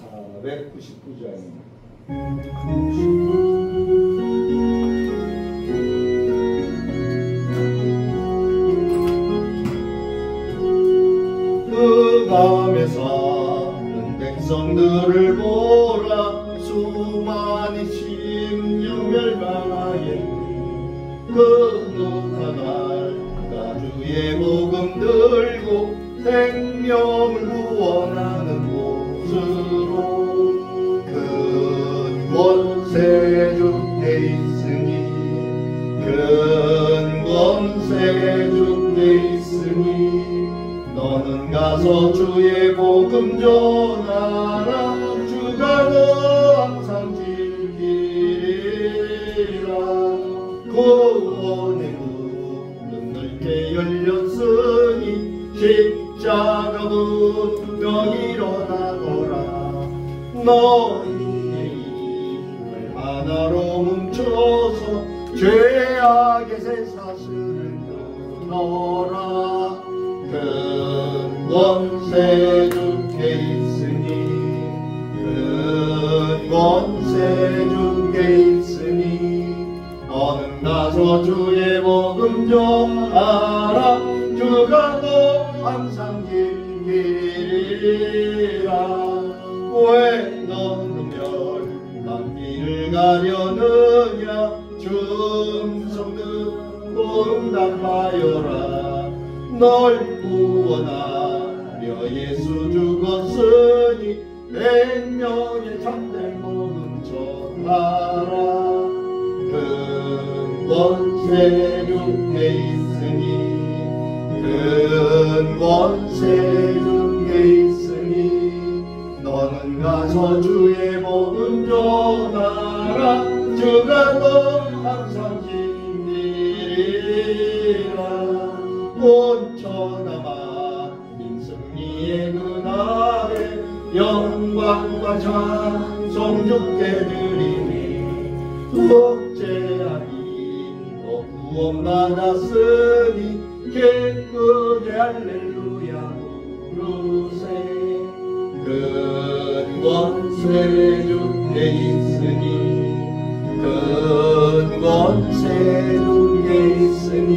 499장입니다. 그 밤에 사는 백성들을 보라. 수많은 심령 멸망하였니. 그 누구나 주의 복음 들고 생명을 구원하는 곳으로 큰 권세 주께 있으니 큰 권세 주께 있으니 너는 가서 주의 복음 전하라. 주가 너 항상 지키리라. 구원의 문은 넓게 열렸으니 십자가 분명 일어나거라. 너희의 힘을 하나로 뭉쳐서 죄악의 쇠사슬을 끊어라. 큰 권세 주께 있으니 큰 권세 주께 있으니 너는 가서 주의 복음 전하라. 주가 너 항상 지키리라. 왜 너는 멸망 길을 가려느냐. 충성 듣고 응답하여라. 널 구원하려 예수 죽었으니 백명의 참된 복음 전하라. 큰 권세 주께 있으니 큰 권세 주께 있으니 너는 가서 주의 복음 전하라. 주가 너 항상 지키리라. 온 천하 만민 승리의 그날에 영광과 찬송 주께 드리니 속죄하니 또 구원받았으니 기쁘게 할렐루야 부르세. 큰 권세 주께 있으니 큰 권세 주께 있으니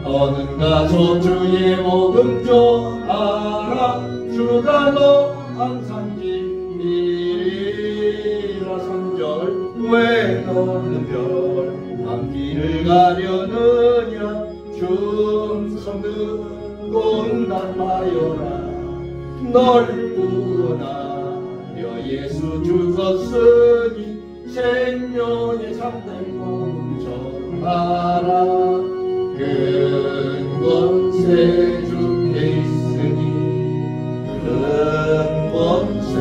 너는 가서 주의 복음 전하라. 주가 너 항상 지키리라. 3절 왜 너는 멸망 길을 가려느냐. 충성 듣고 응답하여라. 널 구원하려 예수 죽었으니 생명의 참된 복음 전하라. 큰 권세 주께 있으니 큰 권세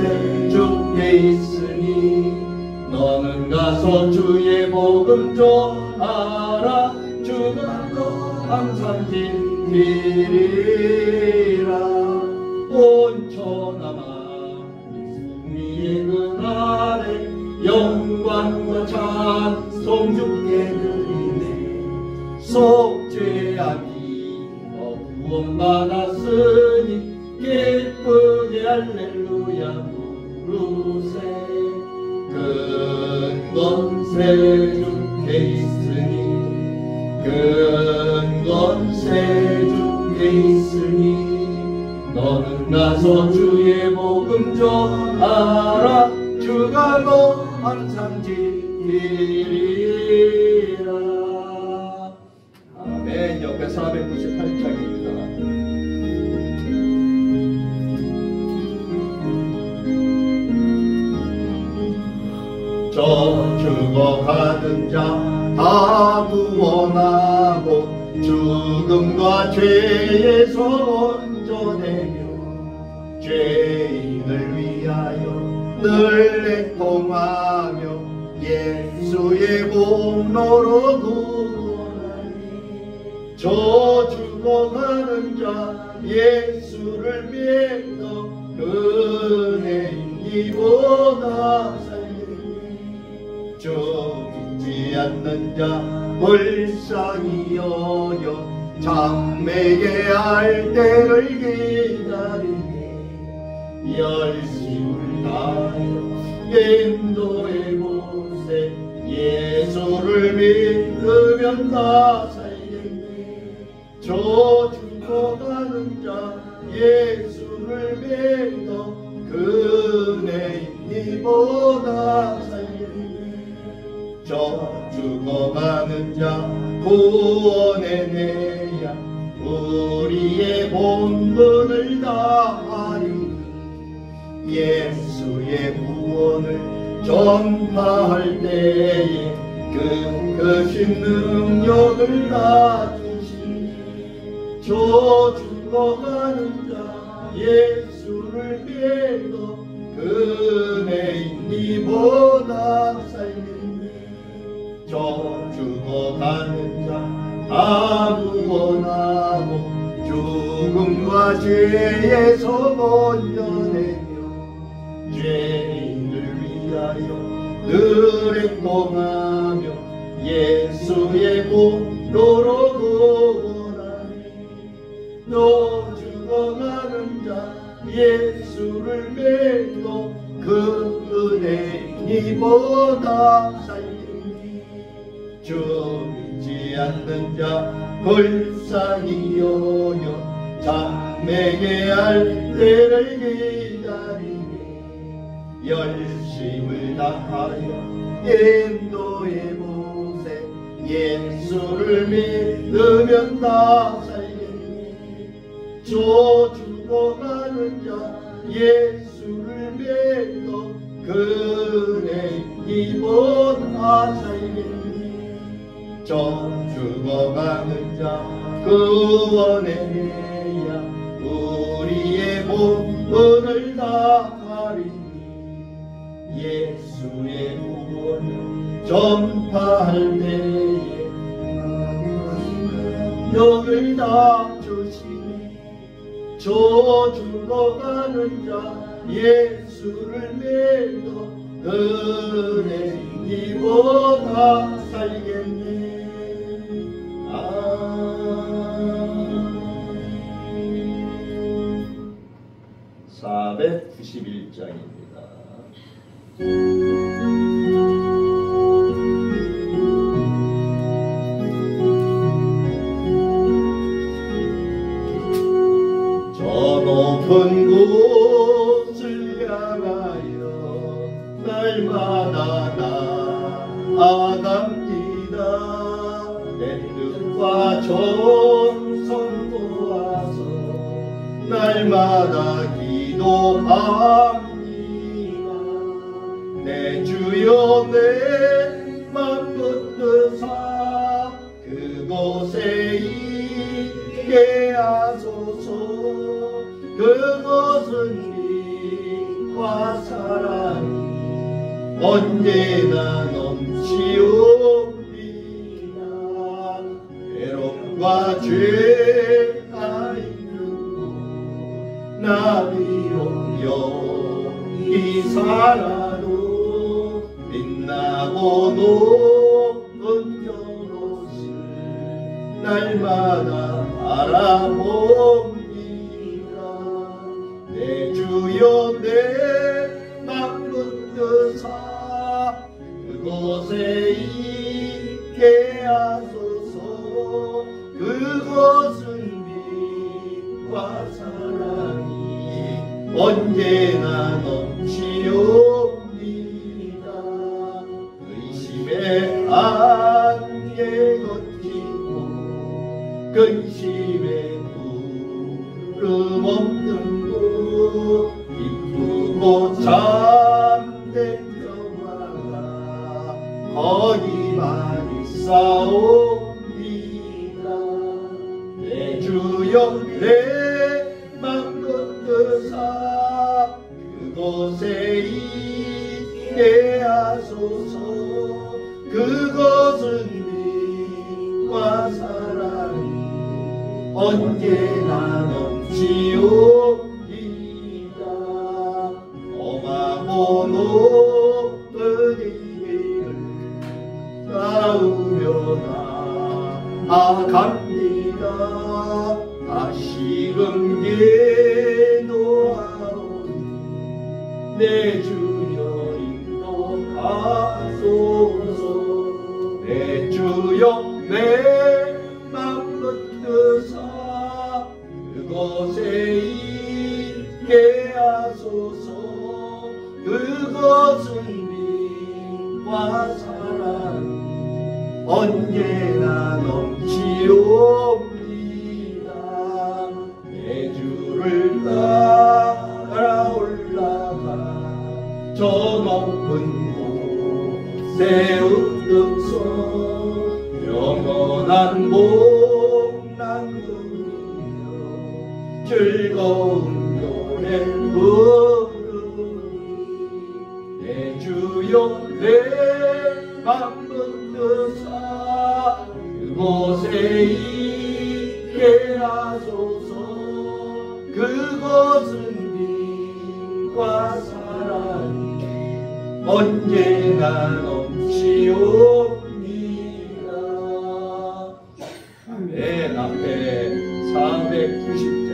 주께 있으니 너는 가서 주의 복음 전하라. 주가 너 항상 지키리라. 온 천하 만민 승리의 그날에 영광과 찬송 주께 드리네. 속죄하니 너 구원받았으니 기쁘게 할렐루야 부르세. 큰 권세 주께 있으니 큰 권세 주께 있으니 너는 가서 주의 복음 전하라. 주가 너 항상 지키리라. 아멘. 옆에 498장입니다. 저 죽어가는 자 다 구원하고 죽음과 죄에서 건져내며 죄인을 위하여 늘 애통하며 예수의 공로로 구원하니. 저 죽어가는 자 예수를 믿어 은혜인이보다 살리니. 죽지 않는 자 불쌍히 여겨 장래의 알 때를 기다리니. 열심을 다 인도의 곳에 예수를 믿으면 다 살겠네. 저 죽어가는 자 예수를 믿어 그네인이보다 살겠네. 저 죽어가는 자 구원해내야 우리의 본분을 다하리니 예수의 구원을 전파할 때에 그 능력을 다 주시니 저 죽어가는 자 예수를 믿어 그네인이보다 살겠네. 저 죽어가는 자 다 구원하고 죽음과 죄에서 건져내며 죄인을 위하여 늘 행동하며 예수의 공로로 구원하니 너 죽어가는 자 예수를 믿어 그 은혜니보다 살리니 주 믿지 않는 자 불쌍히 여겨 장래의 알때를 기다리니 열심을 다하여 인도의 곳에 예수를 믿으면 다 살겠니. 저 죽어가는 자 예수를 믿어 그네인이보다 살겠니. 저 죽어가는 자 구원해내야 우리의 본분을 다하리니 예수의 구원을 전파할 때에 능력을 다 주시니 저 죽어가는 자 예수를 믿어 은혜니보다 살겠네. 491장입니다. 저 높은 곳을 향하여 날마다 나아갑니다. 내 뜻과 정성 모아서 날마다 기도합니다. 내 주여 내 맘 붙드사 그곳에 있게 하소서. 그것은 빛과 사랑이 언제나 넘치옵니다. 외롭과 죄가 있는 곳 나 비록 여기 살아도 빛나고 높은 저곳을 날마다 바라봅니다. 내 주여 내 맘 붙드사 그곳에 있게 하소서. 그곳은 빛과 사랑이 언제나 넘치옵니다. 의심의 안개 걷히고 근심의 구름 없는 곳 기쁘고 참된 평화가 거기만 있사옵니다. 내 주여 내 맘 붙드사 그곳에 있게 하소서. 그것은 빛과 사랑이 언제나 넘치옵니다. 험하고 높은 이 길을 따르며 나아갑니다. 다시금 기도하오니 내 주여 하소서. 내 주여 내 맘 붙드사 그곳에 있게 하소서. 그것은 빛과 사랑 언제나 넘치옵니다. 내 주를 따라 올라가 저 높은 곳에 우뚝서 영원한 복난 누리며 즐거운 노래 부르니 내 주여 내 맘 붙드사 그곳에 있게 하소서. 그곳은 빛과 사랑이 언제나 넘치옵니다. 맨 앞에 490장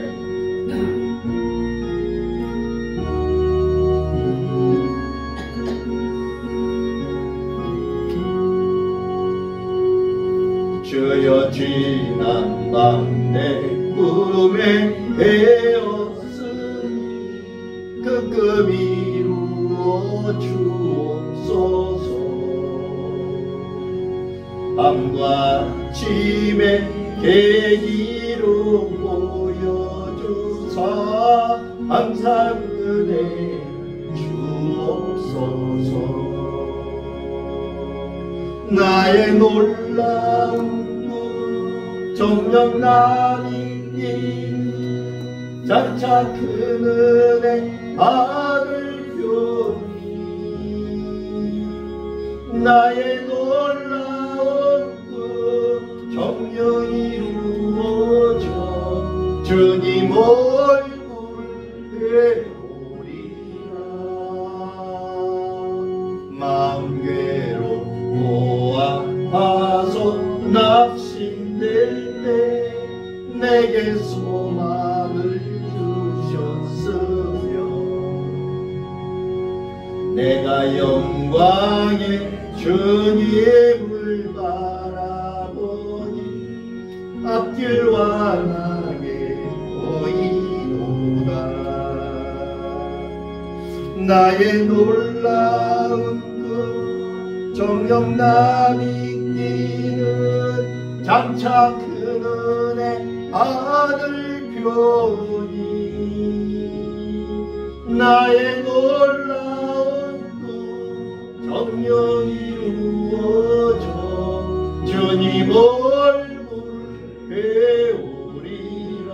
주여 지난 밤 내 꿈에 베었으니 그 꿈 이루어 주옵소서. 밤과 아침의 계기로 보여주사 항상 은혜 주옵소서. 나의 놀라운 꿈 정녕 나리니 장차 큰 은혜 받을 표니 나의 놀라운 꿈 정녕 이루어져 주님 얼굴 배우리라. 마음 괴롭고 아파서 낙심될 때 내게 소망을 주셨으며 내가 영광의 주님을 바라보니 앞길 환하게 보이도다. 나의 놀라운 꿈 정녕 나리기는 장차 큰 은혜 받을 표니 나의 놀라운 꿈 정녕 이루어져 주님 얼굴 배우리라.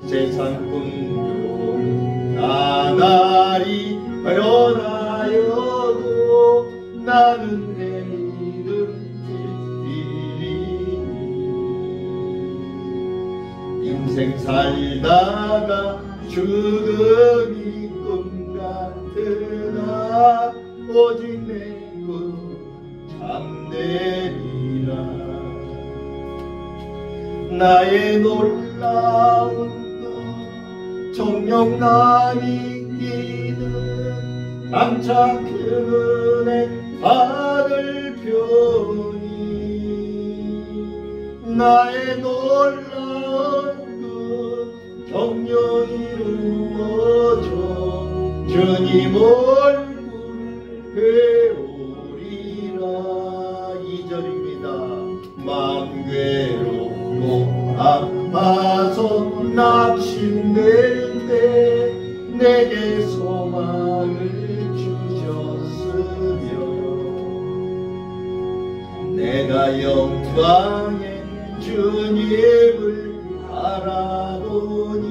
세상 꿈도 나날이 변하여도 나는 내 믿음 지키리니 인생 살다가 죽음이 꿈 같으나 오직 내 꿈 참되리라. 나의 놀라운 꿈 정녕 나리기는 장차 큰 은혜 받을 표니 나의 놀라운 꿈 정녕 이루어져 주님 얼굴 배우리라. 2절입니다. 마음 괴롭고 아파서 낙심될 때 내게 소망을 주셨으며 내가 영광의 주님을 바라보니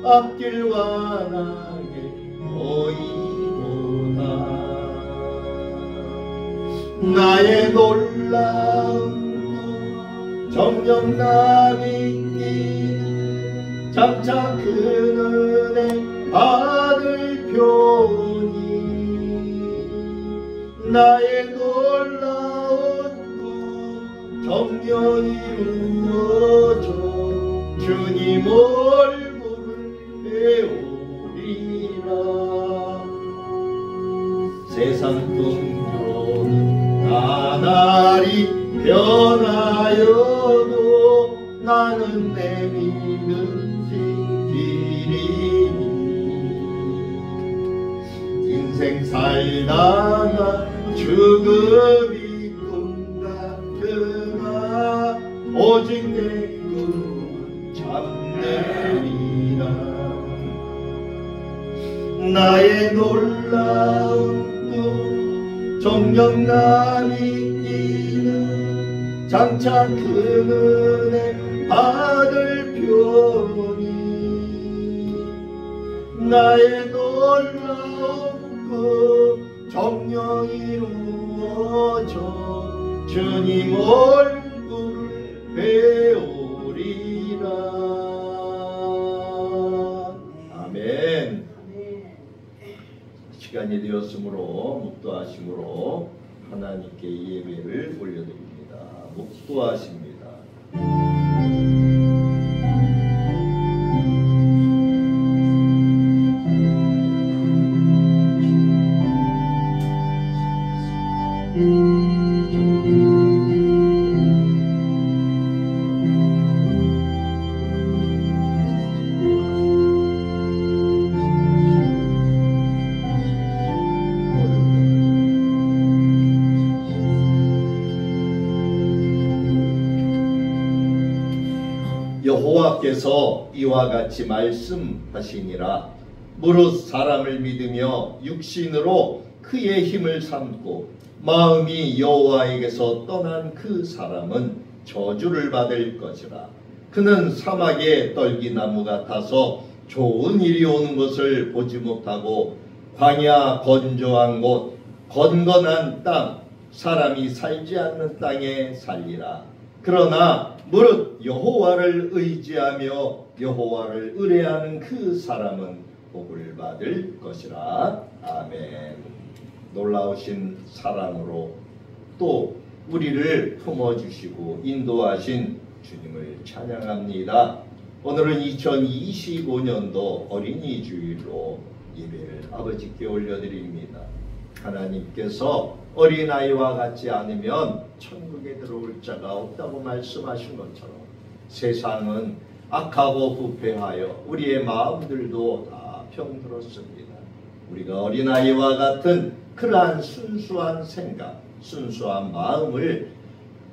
앞길 환하게 보이도다. 나의 놀라운 꿈 정녕 나리기는 장차 큰 은혜 받을 표니 나의 놀라운 꿈 정녕 이루어져 주님 얼굴 배우리라. 3 세상 풍조는 나날이 변하여도 나는 내 믿음 지키리니 인생 살다가 죽음이 꿈 같으나 오직 내 꿈은 참되리라. 나의 놀라운 꿈 정령감이 있기는 장차 큰 은혜 받을 표니 나의 놀라운 꿈 정령 이루어져 주님 얼굴을 배우리라. 아멘. 시간이 되었으므로 묵도하심으로 하나님께 예배를 올려드립니다. 묵도하십니다. 여호와께서 이와 같이 말씀하시니라. 무릇 사람을 믿으며 육신으로 그의 힘을 삼고 마음이 여호와에게서 떠난 그 사람은 저주를 받을 것이라. 그는 사막의 떨기나무 같아서 좋은 일이 오는 것을 보지 못하고 광야 건조한 곳 건건한 땅 사람이 살지 않는 땅에 살리라. 그러나 무릇 여호와를 의지하며 여호와를 의뢰하는 그 사람은 복을 받을 것이라. 아멘. 놀라우신 사랑으로 또 우리를 품어주시고 인도하신 주님을 찬양합니다. 오늘은 2025년도 어린이 주일로 예배를 아버지께 올려드립니다. 하나님께서 어린아이와 같지 않으면 천국에 들어올 자가 없다고 말씀하신 것처럼 세상은 악하고 부패하여 우리의 마음들도 다 병들었습니다. 우리가 어린아이와 같은 그러한 순수한 생각, 순수한 마음을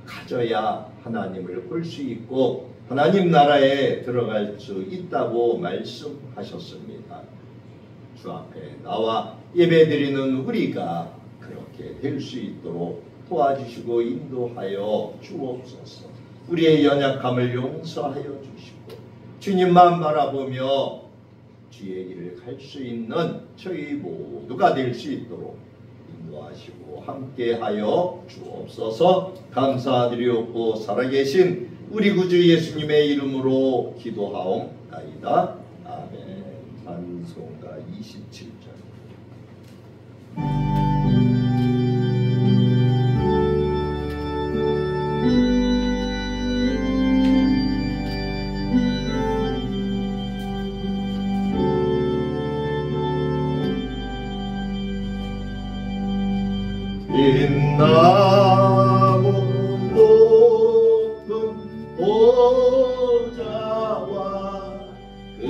가져야 하나님을 볼 수 있고 하나님 나라에 들어갈 수 있다고 말씀하셨습니다. 주 앞에 나와 예배드리는 우리가 그렇게 될 수 있도록 도와주시고 인도하여 주옵소서. 우리의 연약함을 용서하여 주시고 주님만 바라보며 주의 길을 갈 수 있는 저희 모두가 될 수 있도록 인도하시고 함께하여 주옵소서. 감사드리옵고 살아계신 우리 구주 예수님의 이름으로 기도하옵나이다. 아멘. 찬송가 27절. 빛나고 높은 보좌와 그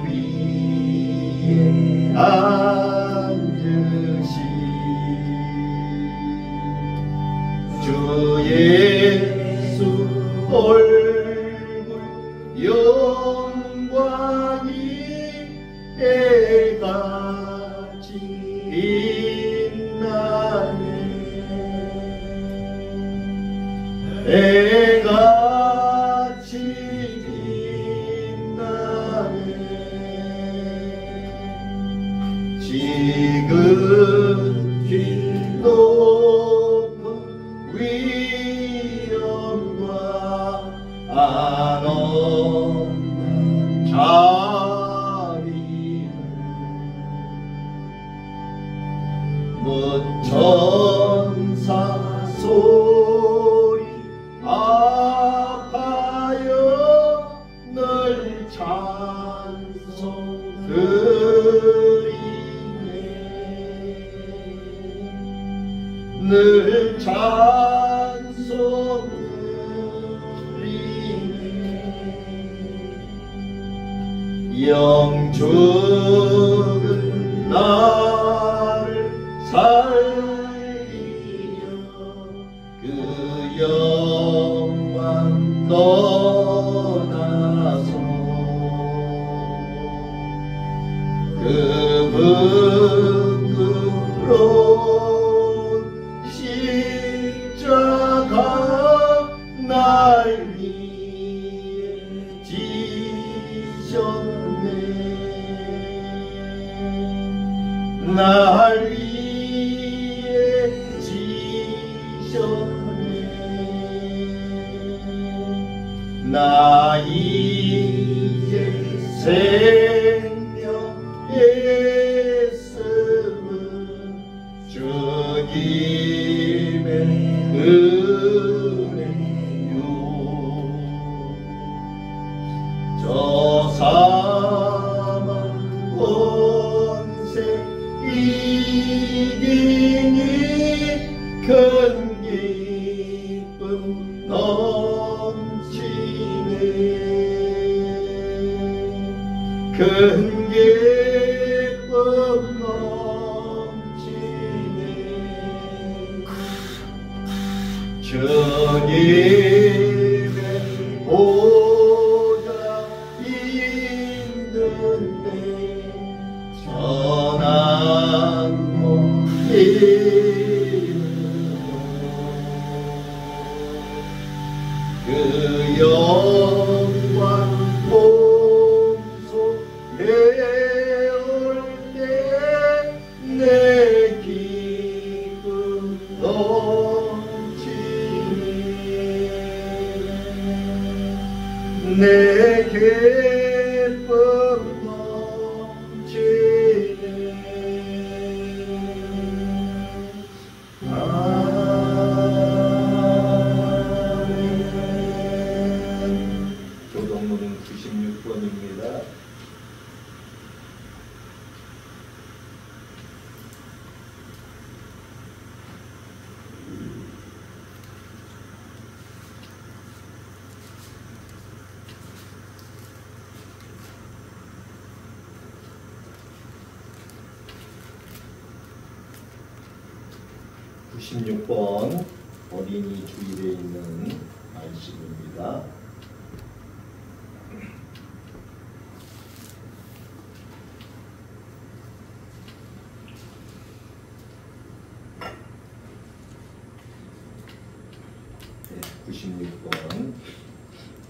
위에 앉으신 주 예수 얼굴 영광이 해같이 해같이 빛나네. 지극히 높은 위엄과 안엄한 자비를 천사 소리 아파요 널 찬송 드리네. 영죽은 나를 살리려 그 영광 떠나서 그 부끄러운 십자가 날 위해 지셨네. 날 위해 지셨네. 나 이제 생명의 숨은 주님의 은혜요. 저 사망 권세 이기니 큰 기쁨 넘치네. 큰 기쁨 넘치네. 주님의 보좌 있는데 전한 몸이 그 영광 몸속에 올 때 내 기쁨 넘치네. 내 기쁨 넘치네. 교동문은 96번입니다. (96번) 어린이 주일에 있는 말씀입니다. 네, 96번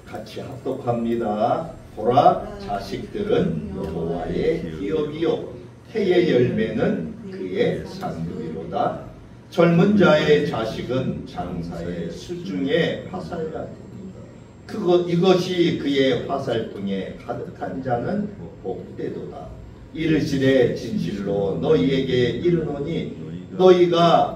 같이 합독합니다. 보라, 자식들은 여호와의 기업이요 태의 열매는 그의 상급이로다. 젊은 자의 자식은 장사의 수중에 화살같으니 이것이 그의 화살통에 가득한 자는 복되도다. 이르시되 진실로 너희에게 이르노니 너희가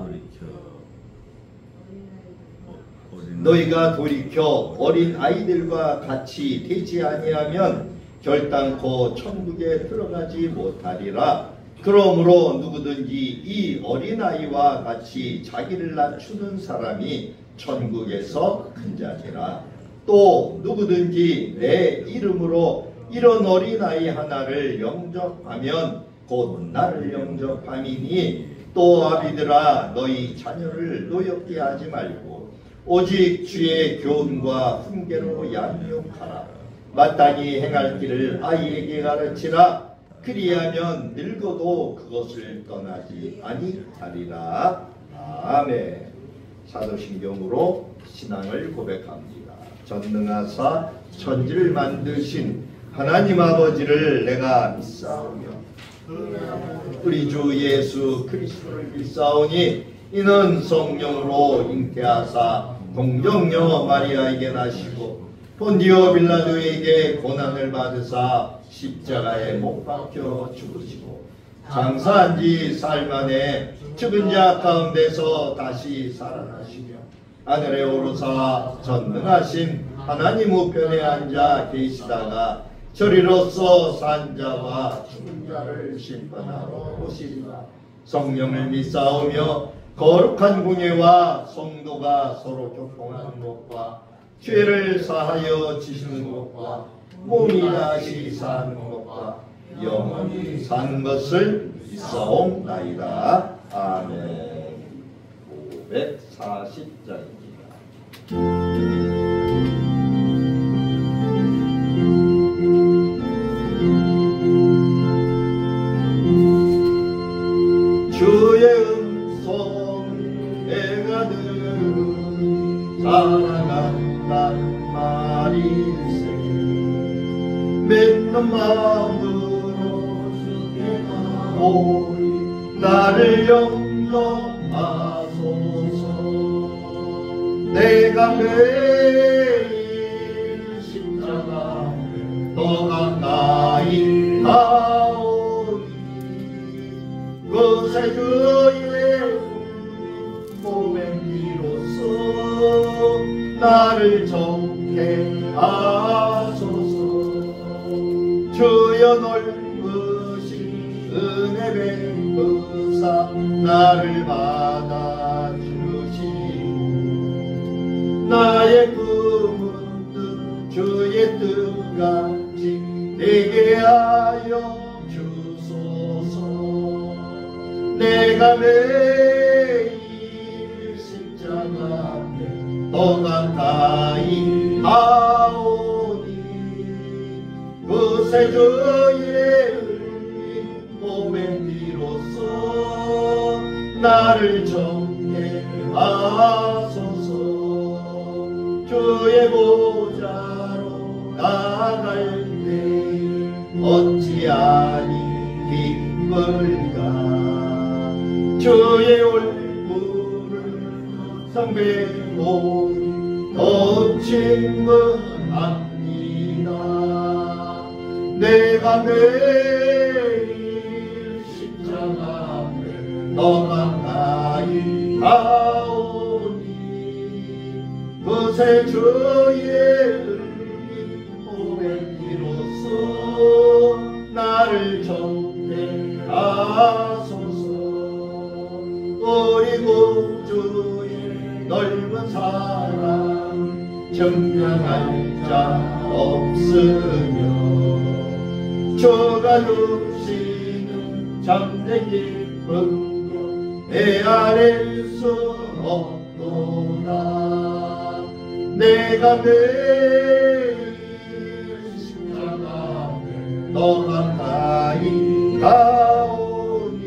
돌이켜 어린 아이들과 같이 되지 아니하면 결단코 천국에 들어가지 못하리라. 그러므로 누구든지 이 어린아이와 같이 자기를 낮추는 사람이 천국에서 큰 자니라. 또 누구든지 내 이름으로 이런 어린아이 하나를 영접하면 곧 나를 영접함이니 또 아비들아 너희 자녀를 노엽게 하지 말고 오직 주의 교훈과 훈계로 양육하라. 마땅히 행할 길을 아이에게 가르치라. 그리하면 늙어도 그것을 떠나지 아니하리라. 아멘. 사도신경으로 신앙을 고백합니다. 전능하사 천지를 만드신 하나님 아버지를 내가 믿사오며 우리 주 예수 그리스도를 믿사오니 이는 성령으로 잉태하사 동정녀 마리아에게 나시고 본디오 빌라도에게 고난을 받으사 십자가에 못 박혀 죽으시고 장사한 지 사흘 만에 죽은 자 가운데서 다시 살아나시며 하늘에 오르사 전능하신 하나님 우편에 앉아 계시다가 저리로서 산 자와 죽은 자를 심판하러 오시리라. 성령을 믿사오며 거룩한 공예와 성도가 서로 교통하는 것과 죄를 사하여 지시는 것과 몸이 다시 사는 것과 영원히 사는 것을 믿사옵나이다. 아멘. 540장입니다. 주의 음성 내가 들으니 사랑한다는 말일세. 맺는 마음으로 주께 나오니 나를 영접하소서. 내가 매일 십자가 더 가까이 가오니 그새 주의 몸에 비로소 나를 정케 하소서. 주여 넓으신 은혜 베푸사 나를 받아주시고 나의 꿈은 뜻 주의 뜻같이 되게 하여 주소서. 내가 매일 십자가 앞에 더 가까이 가오니 그새 주의 은혜 몸에 비로소 나를 정케 하소서. 주의 보좌로 나갈 때 어찌하니 기쁠까. 주의 얼굴을 상배보니 더욱 친근합니다. 내가 매일 십자가 앞에 더 가까이 가오니 그새 주의 은혜 몸에 비로소 나를 정케 하소서. 우리 구주의 넓은 사랑 증명할 자 없으며 주가 주시는 참된 기쁨 헤아릴 수 없도다. 내가 매일 십자가 앞에 더 가까이 가오니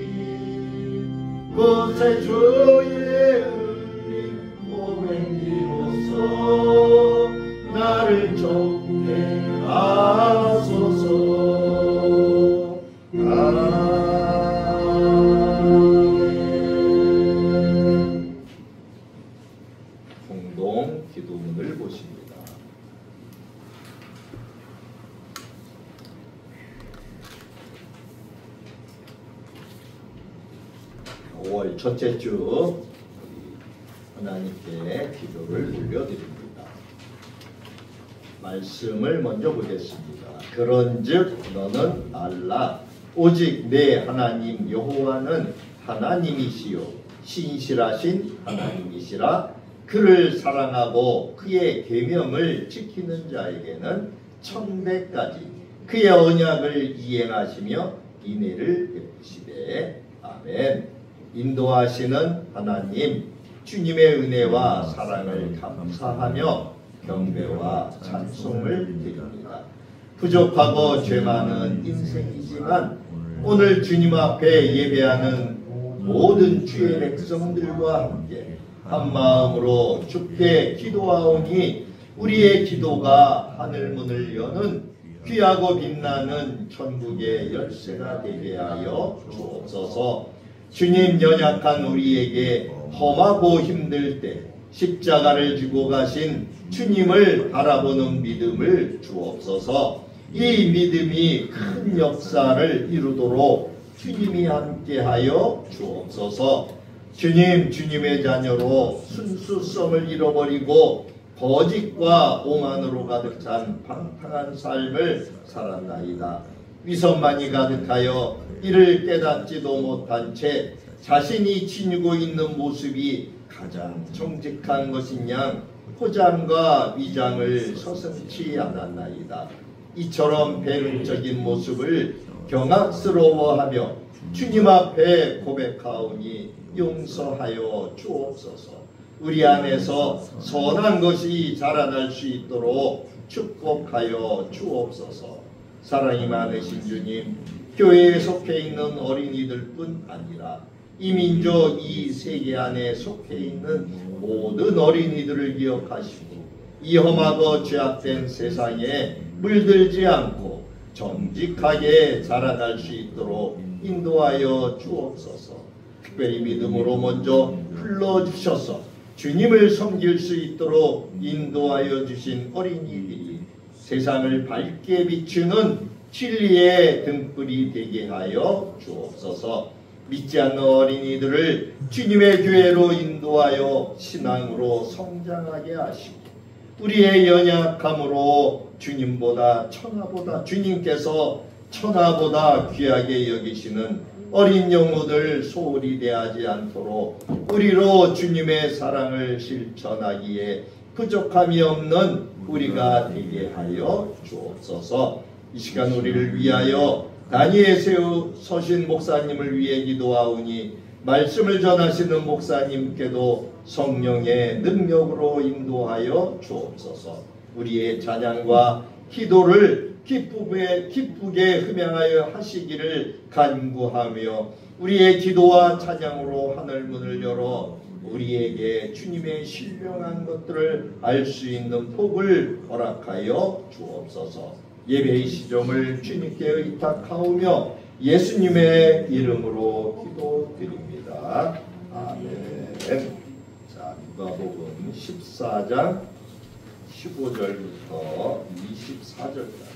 그새 주의 은혜 몸에 비로소 나를 정케 하소서. 아멘. 공동 기도문을 보십니다. 5월 첫째 주 하나님께 기도를 올려드립니다. 말씀을 먼저 보겠습니다. 그런즉 너는 알라 오직 내 하나님 여호와는 하나님이시요 신실하신 하나님이시라. 그를 사랑하고 그의 계명을 지키는 자에게는 천대까지 그의 언약을 이행하시며 인애를 베푸시되. 아멘. 인도하시는 하나님 주님의 은혜와 사랑을 감사하며 경배와 찬송을 드립니다. 부족하고 죄 많은 인생이지만 오늘 주님 앞에 예배하는 모든 주의 백성들과 함께 한 마음으로 주께 기도하오니 우리의 기도가 하늘문을 여는 귀하고 빛나는 천국의 열쇠가 되게 하여 주옵소서. 주님 연약한 우리에게 험하고 힘들 때 십자가를 지고 가신 주님을 바라보는 믿음을 주옵소서. 이 믿음이 큰 역사를 이루도록 주님이 함께하여 주옵소서. 주님, 주님의 자녀로 순수성을 잃어버리고 거짓과 오만으로 가득 찬 방탕한 삶을 살았나이다. 위선만이 가득하여 이를 깨닫지도 못한 채 자신이 지니고 있는 모습이 가장 정직한 것인 양 포장과 위장을 서슴지 않았나이다. 이처럼 배은적인 모습을 경악스러워하며 주님 앞에 고백하오니 용서하여 주옵소서. 우리 안에서 선한 것이 자라날 수 있도록 축복하여 주옵소서. 사랑이 많으신 주님, 교회에 속해 있는 어린이들뿐 아니라 이 민족, 이 세계 안에 속해 있는 모든 어린이들을 기억하시고 이 험하고 죄악된 세상에 물들지 않고 정직하게 자라날 수 있도록 인도하여 주옵소서. 특별히 믿음으로 먼저 불러주셔서 주님을 섬길 수 있도록 인도하여 주신 어린이들이 세상을 밝게 비추는 진리의 등불이 되게 하여 주옵소서. 믿지 않는 어린이들을 주님의 교회로 인도하여 신앙으로 성장하게 하시고 우리의 연약함으로 주님보다 천하보다 주님께서 천하보다 귀하게 여기시는 어린 영혼들 소홀히 대하지 않도록 우리로 주님의 사랑을 실천하기에 부족함이 없는 우리가 되게 하여 주옵소서. 이 시간 우리를 위하여 단위에 서신 목사님을 위해 기도하오니 말씀을 전하시는 목사님께도 성령의 능력으로 인도하여 주옵소서. 우리의 찬양과 기도를 기쁘게 흠양하여 하시기를 간구하며 우리의 기도와 찬양으로 하늘문을 열어 우리에게 주님의 신령한 것들을 알 수 있는 복을 허락하여 주옵소서. 예배의 시종을 주님께 의탁하오며 예수님의 이름으로 기도드립니다. 아멘. 자, 누가복음 14장 15절부터 24절까지.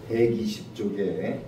(120쪽에)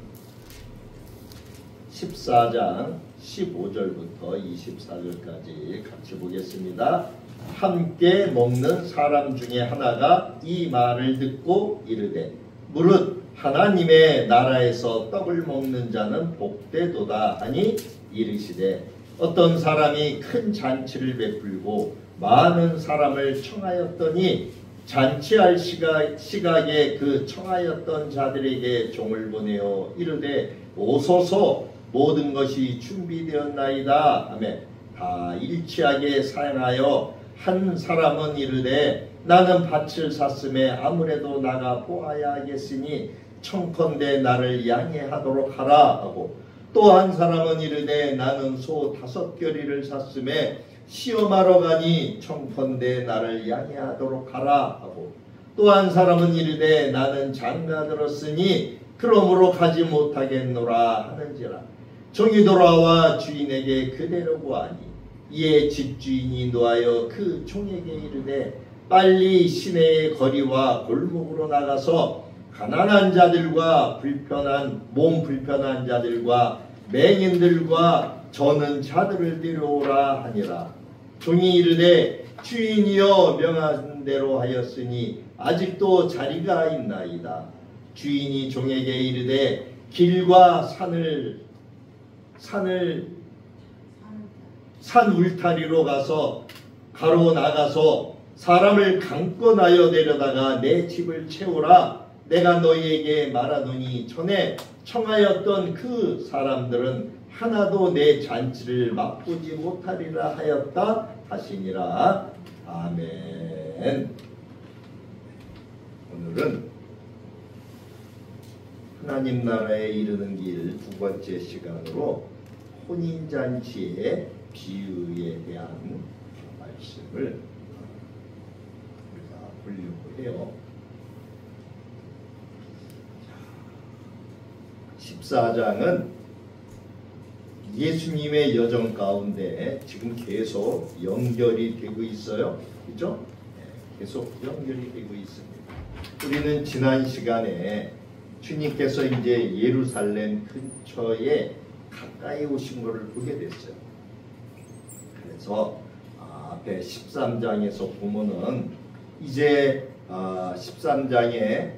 14장 15절부터 24절까지 같이 보겠습니다. 함께 먹는 사람 중에 하나가 이 말을 듣고 이르되 무릇 하나님의 나라에서 떡을 먹는 자는 복되도다 하니 이르시되 어떤 사람이 큰 잔치를 베풀고 많은 사람을 청하였더니 잔치할 시각에 그 청하였던 자들에게 종을 보내어 이르되 오소서 모든 것이 준비되었나이다 하며 다 일치하게 사양하여 한 사람은 이르되 나는 밭을 샀음에 아무래도 나가 보아야 하겠으니 청컨대 나를 양해하도록 하라 하고 또 한 사람은 이르되 나는 소 5겨리를 샀음에 시험하러 가니 청컨대 나를 양해하도록 하라 하고 또 한 사람은 이르되 나는 장가 들었으니 그러므로 가지 못하겠노라 하는지라. 종이 돌아와 주인에게 그대로 구하니 이에 집주인이 노하여 그 종에게 이르되 빨리 시내의 거리와 골목으로 나가서 가난한 자들과 몸 불편한 자들과 맹인들과 저는 자들을 데려오라 하니라. 종이 이르되 주인이여 명한 대로 하였으니 아직도 자리가 있나이다. 주인이 종에게 이르되 길과 산 울타리로 가로 나가서 사람을 강권하여 데려다가 내 집을 채우라. 내가 너희에게 말하노니 전에 청하였던 그 사람들은 하나도 내 잔치를 맛보지 못하리라 하였다 하시니라. 아멘. 오늘은 하나님 나라에 이르는 길 두 번째 시간으로 혼인잔치의 비유에 대한 말씀을 우리가 보려고 해요. 14장은 예수님의 여정 가운데 지금 계속 연결이 되고 있어요. 그죠? 계속 연결이 되고 있습니다. 우리는 지난 시간에 주님께서 이제 예루살렘 근처에 가까이 오신 것을 보게 됐어요. 그래서 앞에 13장에서 보면은 이제 13장에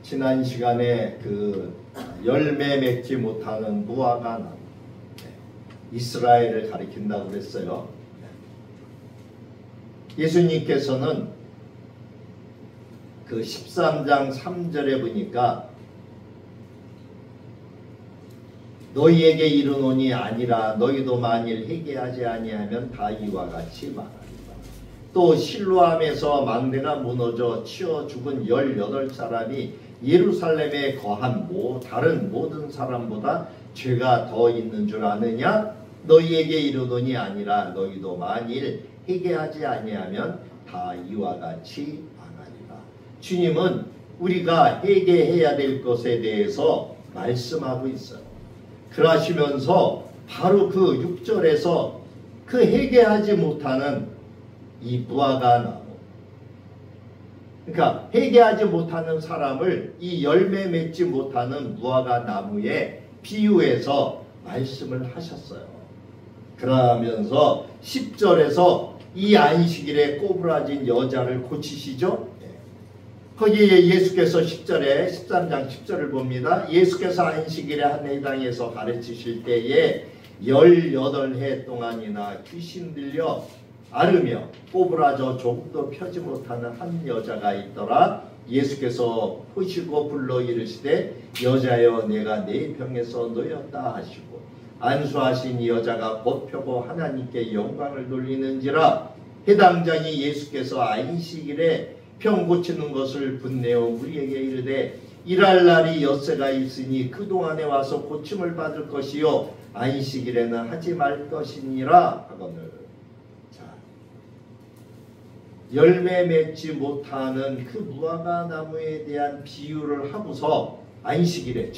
지난 시간에 그 열매 맺지 못하는 무화과 나무, 이스라엘을 가리킨다고 그랬어요. 예수님께서는 그 13장 3절에 보니까 너희에게 이르노니 아니라 너희도 만일 회개하지 아니하면 다 이와 같이 말하리라. 또 실로암에서 망대가 무너져 치어 죽은 18사람이 예루살렘에 거한 다른 모든 사람보다 죄가 더 있는 줄 아느냐? 너희에게 이르노니 아니라 너희도 만일 회개하지 아니하면 다 이와 같이 망하리라. 주님은 우리가 회개해야 될 것에 대해서 말씀하고 있어요. 그러시면서 바로 그 6절에서 그 회개하지 못하는 이 무화과 나무, 그러니까 회개하지 못하는 사람을 이 열매 맺지 못하는 무화과 나무에 비유해서 말씀을 하셨어요. 그러면서 10절에서 이 안식일에 꼬부라진 여자를 고치시죠. 거기에 예수께서 10절에 13장 10절을 봅니다. 예수께서 안식일에 한 회당에서 가르치실 때에 18해 동안이나 귀신 들려 앓으며 꼬부라져 조금도 펴지 못하는 한 여자가 있더라. 예수께서 보시고 불러 이르시되 여자여 내가 네 병에서 놓였다 하시고 안수하신 이 여자가 곧 펴고 하나님께 영광을 돌리는지라. 해당장이 예수께서 안식일에 병 고치는 것을 분내어 우리에게 이르되 일할 날이 엿새가 있으니 그동안에 와서 고침을 받을 것이요 안식일에는 하지 말 것이니라 하거늘. 자, 열매 맺지 못하는 그 무화과 나무에 대한 비유를 하고서 안식일에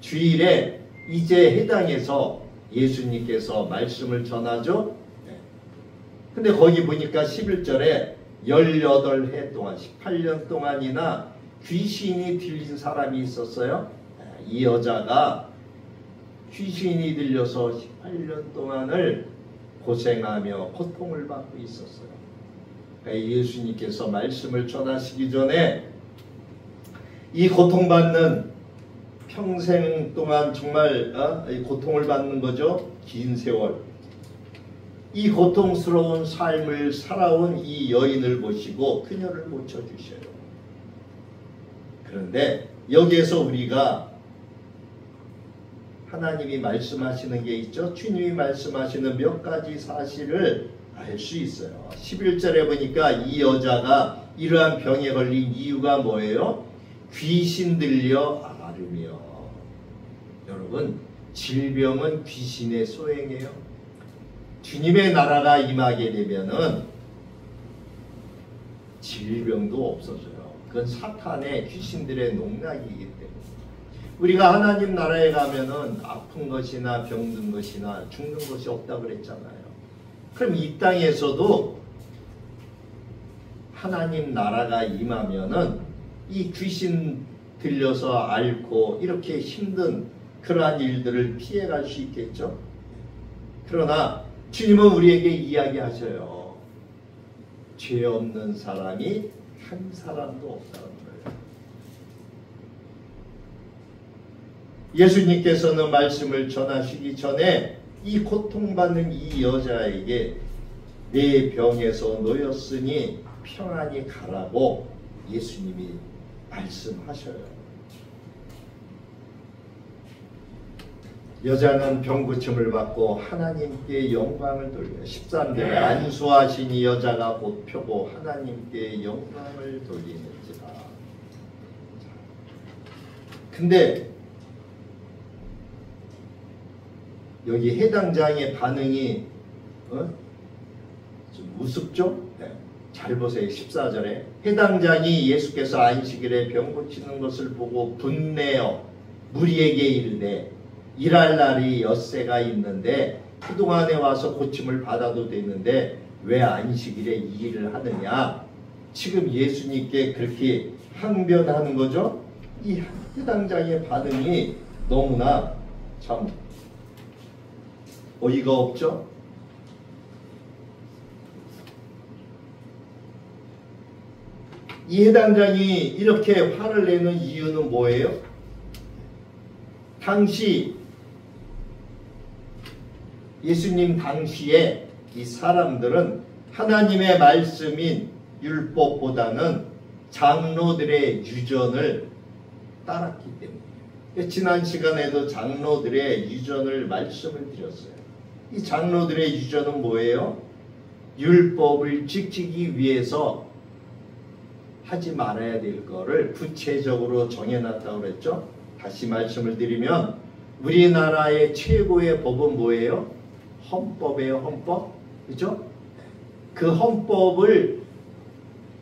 주일에 이제 해당해서 예수님께서 말씀을 전하죠. 근데 거기 보니까 11절에 18해 동안 18년 동안이나 귀신이 들린 사람이 있었어요. 이 여자가 귀신이 들려서 18년 동안을 고생하며 고통을 받고 있었어요. 그러니까 예수님께서 말씀을 전하시기 전에 이 고통받는 평생 동안 정말 고통을 받는 거죠. 긴 세월. 이 고통스러운 삶을 살아온 이 여인을 보시고 그녀를 고쳐주셔요. 그런데 여기에서 우리가 하나님이 말씀하시는 게 있죠. 주님이 말씀하시는 몇 가지 사실을 알 수 있어요. 11절에 보니까 이 여자가 이러한 병에 걸린 이유가 뭐예요? 귀신 들려 앓으며. 여러분, 질병은 귀신의 소행이에요. 주님의 나라가 임하게 되면은 질병도 없어져요. 그건 사탄의 귀신들의 농락이기 때문에. 우리가 하나님 나라에 가면은 아픈 것이나 병든 것이나 죽는 것이 없다고 그랬잖아요. 그럼 이 땅에서도 하나님 나라가 임하면은 이 귀신 들려서 앓고 이렇게 힘든 그러한 일들을 피해갈 수 있겠죠. 그러나 주님은 우리에게 이야기하셔요. 죄 없는 사람이 한 사람도 없다는 거예요. 예수님께서는 말씀을 전하시기 전에 이 고통받는 이 여자에게 내 병에서 놓였으니 평안히 가라고 예수님이 말씀하셔요. 여자는 병고침을 받고 하나님께 영광을 돌려요. 13절에 안수하신 이 여자가 곧 펴고 하나님께 영광을 돌리는지라. 근데 여기 해당장의 반응이 좀 우습죠? 네. 잘 보세요. 14절에 해당장이 예수께서 안식일에 병 고치는 것을 보고 분내어 무리에게 이르되 일할 날이 엿새가 있는데 그동안에 와서 고침을 받아도 되는데 왜 안식일에 이 일을 하느냐. 지금 예수님께 그렇게 항변하는 거죠. 이 해당장의 반응이 너무나 참 어이가 없죠. 이 해당장이 이렇게 화를 내는 이유는 뭐예요? 당시 예수님 당시에 이 사람들은 하나님의 말씀인 율법보다는 장로들의 유전을 따랐기 때문에, 지난 시간에도 장로들의 유전을 말씀을 드렸어요. 이 장로들의 유전은 뭐예요? 율법을 지키기 위해서 하지 말아야 될 거를 구체적으로 정해놨다고 그랬죠. 다시 말씀을 드리면 우리나라의 최고의 법은 뭐예요? 헌법이에요. 헌법. 그렇죠? 그 헌법을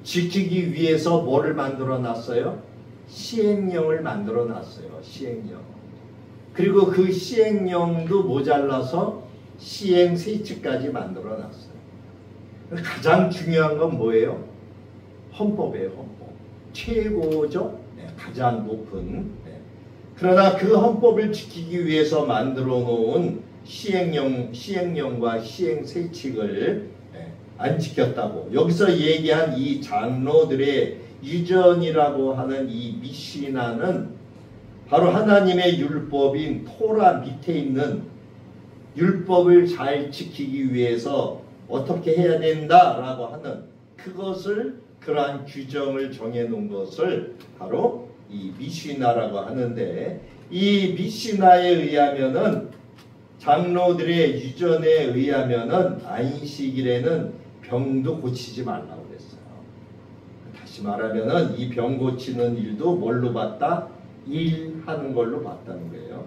지키기 위해서 뭐를 만들어 놨어요? 시행령을 만들어 놨어요. 시행령. 그리고 그 시행령도 모자라서 시행세칙까지 만들어 놨어요. 가장 중요한 건 뭐예요? 헌법이에요. 헌법. 최고죠. 네, 가장 높은. 네. 그러나 그 헌법을 지키기 위해서 만들어 놓은 시행령과 시행세칙을 안 지켰다고. 여기서 얘기한 이 장로들의 유전이라고 하는 이 미시나는 바로 하나님의 율법인 토라 밑에 있는 율법을 잘 지키기 위해서 어떻게 해야 된다라고 하는 그것을, 그러한 규정을 정해놓은 것을 바로 이 미시나라고 하는데, 이 미시나에 의하면은 장로들의 유전에 의하면은 안식일에는 병도 고치지 말라고 그랬어요. 다시 말하면은 이 병 고치는 일도 뭘로 봤다? 일하는 걸로 봤다는 거예요.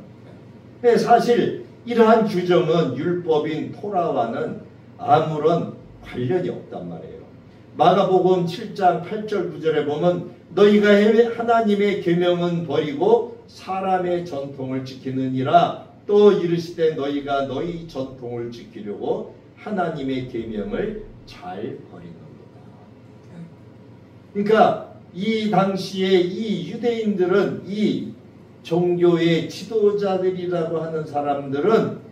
사실 이러한 규정은 율법인 토라와는 아무런 관련이 없단 말이에요. 마가복음 7장 8절 9절에 보면 너희가 하나님의 계명은 버리고 사람의 전통을 지키느니라. 또 이르시되 너희가 너희 전통을 지키려고 하나님의 계명을 잘 버리는도다. 그러니까 이 당시에 이 유대인들은, 이 종교의 지도자들이라고 하는 사람들은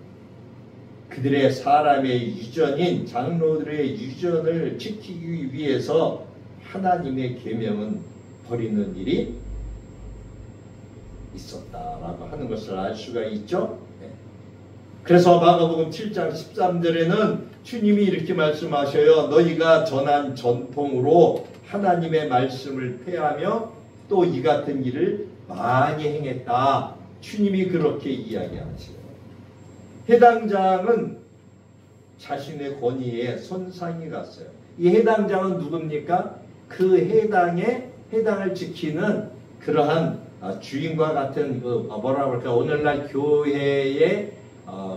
그들의 사람의 유전인 장로들의 유전을 지키기 위해서 하나님의 계명은 버리는 일이 있었다라고 하는 것을 알 수가 있죠. 그래서 마가복음 7장 13절에는 주님이 이렇게 말씀하셔요. 너희가 전한 전통으로 하나님의 말씀을 폐하며 또 이 같은 일을 많이 행했다. 주님이 그렇게 이야기하시요. 해당장은 자신의 권위에 손상이 갔어요. 이 해당장은 누굽니까? 그 해당을 지키는 그러한 주인과 같은 뭐라고 할까? 오늘날 교회의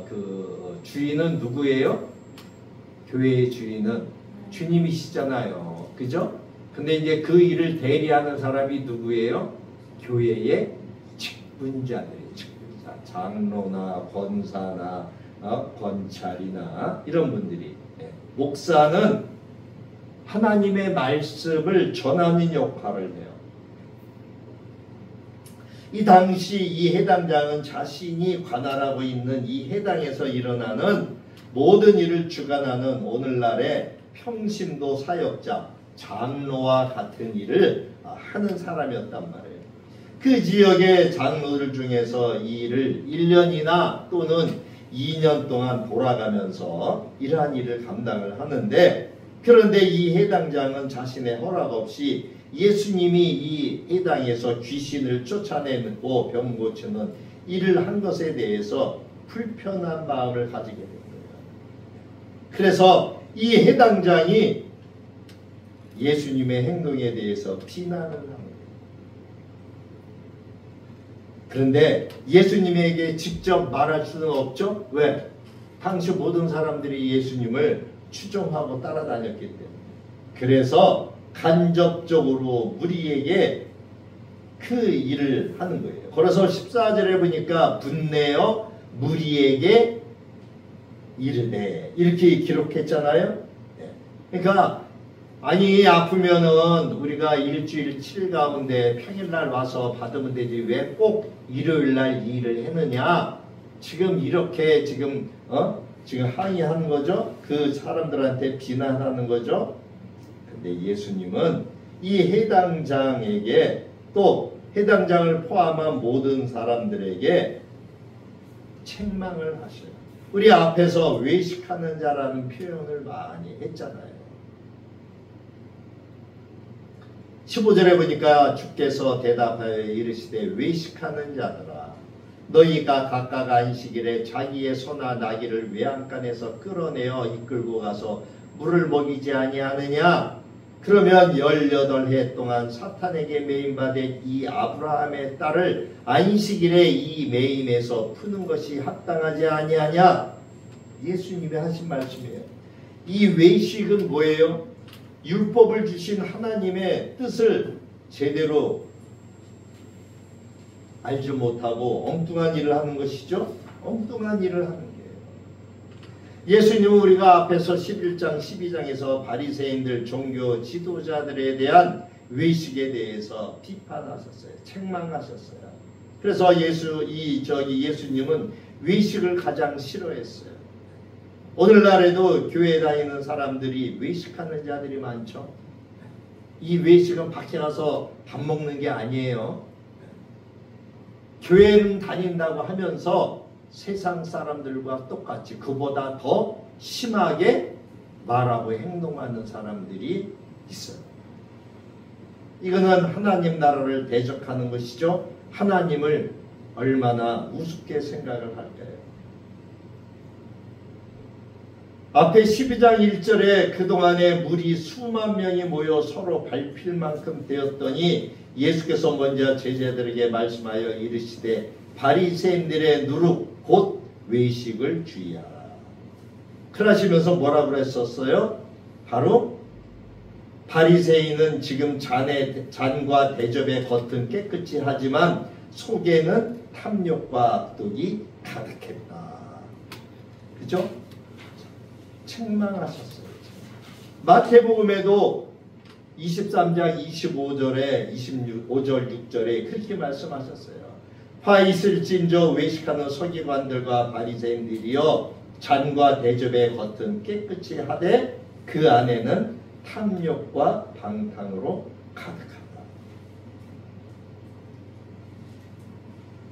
그 주인은 누구예요? 교회의 주인은 주님이시잖아요. 그죠? 근데 이제 그 일을 대리하는 사람이 누구예요? 교회의 직분자들이, 직분자, 장로나 권사나 권찰이나 이런 분들이. 목사는 하나님의 말씀을 전하는 역할을 해요. 이 당시 이 해당장은 자신이 관할하고 있는 이 해당에서 일어나는 모든 일을 주관하는 오늘날의 평신도 사역자, 장로와 같은 일을 하는 사람이었단 말이에요. 그 지역의 장로들 중에서 이 일을 1년이나 또는 2년 동안 돌아가면서 이러한 일을 감당을 하는데, 그런데 이 해당장은 자신의 허락 없이 예수님이 이 해당에서 귀신을 쫓아내고 병 고치는 일을 한 것에 대해서 불편한 마음을 가지게 된 거예요. 그래서 이 해당장이 예수님의 행동에 대해서 비난을 합니다. 그런데 예수님에게 직접 말할 수는 없죠. 왜? 당시 모든 사람들이 예수님을 추종하고 따라다녔기 때문에. 그래서 간접적으로 무리에게 그 일을 하는 거예요. 그래서 14절에 보니까 분내어 무리에게 이르되 이렇게 기록했잖아요. 그러니까 아니 아프면은 우리가 일주일 7일 가운데 평일날 와서 받으면 되지 왜 꼭 일요일날 이 일을 했느냐. 지금 이렇게 지금 항의하는 거죠. 그 사람들한테 비난하는 거죠. 근데 예수님은 이 해당장에게 또 해당장을 포함한 모든 사람들에게 책망을 하셔요. 우리 앞에서 외식하는 자라는 표현을 많이 했잖아요. 15절에 보니까 주께서 대답하여 이르시되 외식하는 자들아 너희가 각각 안식일에 자기의 소나 나귀를 외양간에서 끌어내어 이끌고 가서 물을 먹이지 아니하느냐. 그러면 18해 동안 사탄에게 매임받은 이 아브라함의 딸을 안식일에 이 매임에서 푸는 것이 합당하지 아니하냐. 예수님이 하신 말씀이에요. 이 외식은 뭐예요? 율법을 주신 하나님의 뜻을 제대로 알지 못하고 엉뚱한 일을 하는 것이죠. 엉뚱한 일을 하는 거예요. 예수님은 우리가 앞에서 11장 12장에서 바리새인들 종교 지도자들에 대한 외식에 대해서 비판하셨어요. 책망하셨어요. 그래서 예수님은 외식을 가장 싫어했어요. 오늘날에도 교회 다니는 사람들이 외식하는 자들이 많죠. 이 외식은 밖에 가서 밥 먹는 게 아니에요. 교회는 다닌다고 하면서 세상 사람들과 똑같이 그보다 더 심하게 말하고 행동하는 사람들이 있어요. 이거는 하나님 나라를 대적하는 것이죠. 하나님을 얼마나 우습게 생각을 할까요? 앞에 12장 1절에 그동안에 무리 수만 명이 모여 서로 밟힐 만큼 되었더니 예수께서 먼저 제자들에게 말씀하여 이르시되 바리새인들의 누룩 곧 외식을 주의하라. 그러시면서 뭐라고 그랬었어요? 바로 바리새인은 지금 잔과 대접의 겉은 깨끗이 하지만 속에는 탐욕과 악독이 가득했다. 그죠? 책망하셨어요. 마태복음에도 23장 25절에 25절 6절에 그렇게 말씀하셨어요. 화 있을진저 외식하는 서기관들과 바리새인들이여 잔과 대접의 겉은 깨끗이 하되 그 안에는 탐욕과 방탕으로 가득하다.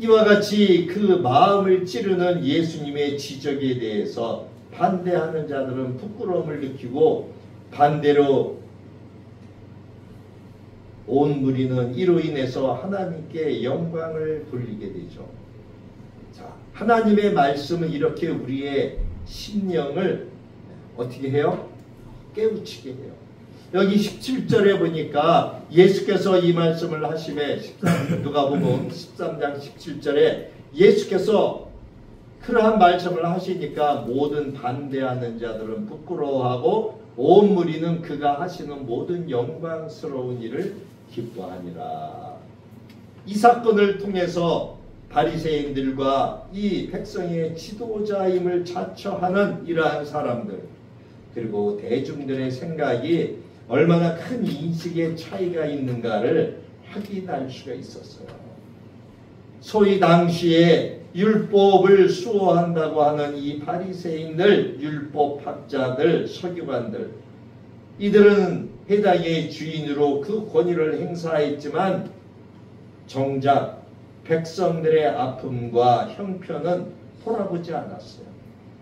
이와 같이 그 마음을 찌르는 예수님의 지적에 대해서 반대하는 자들은 부끄러움을 느끼고 반대로 온 무리는 이로 인해서 하나님께 영광을 돌리게 되죠. 자, 하나님의 말씀은 이렇게 우리의 심령을 어떻게 해요? 깨우치게 해요. 여기 17절에 보니까 예수께서 이 말씀을 하심에 누가복음 13장 17절에 예수께서 그러한 말씀을 하시니까 모든 반대하는 자들은 부끄러워하고 온 무리는 그가 하시는 모든 영광스러운 일을 기뻐하니라. 이 사건을 통해서 바리새인들과 이 백성의 지도자임을 자처하는 이러한 사람들 그리고 대중들의 생각이 얼마나 큰 인식의 차이가 있는가를 확인할 수가 있었어요. 소위 당시에 율법을 수호한다고 하는 이 바리새인들, 율법학자들, 서기관들 이들은 해당의 주인으로 그 권위를 행사했지만 정작 백성들의 아픔과 형편은 돌아보지 않았어요.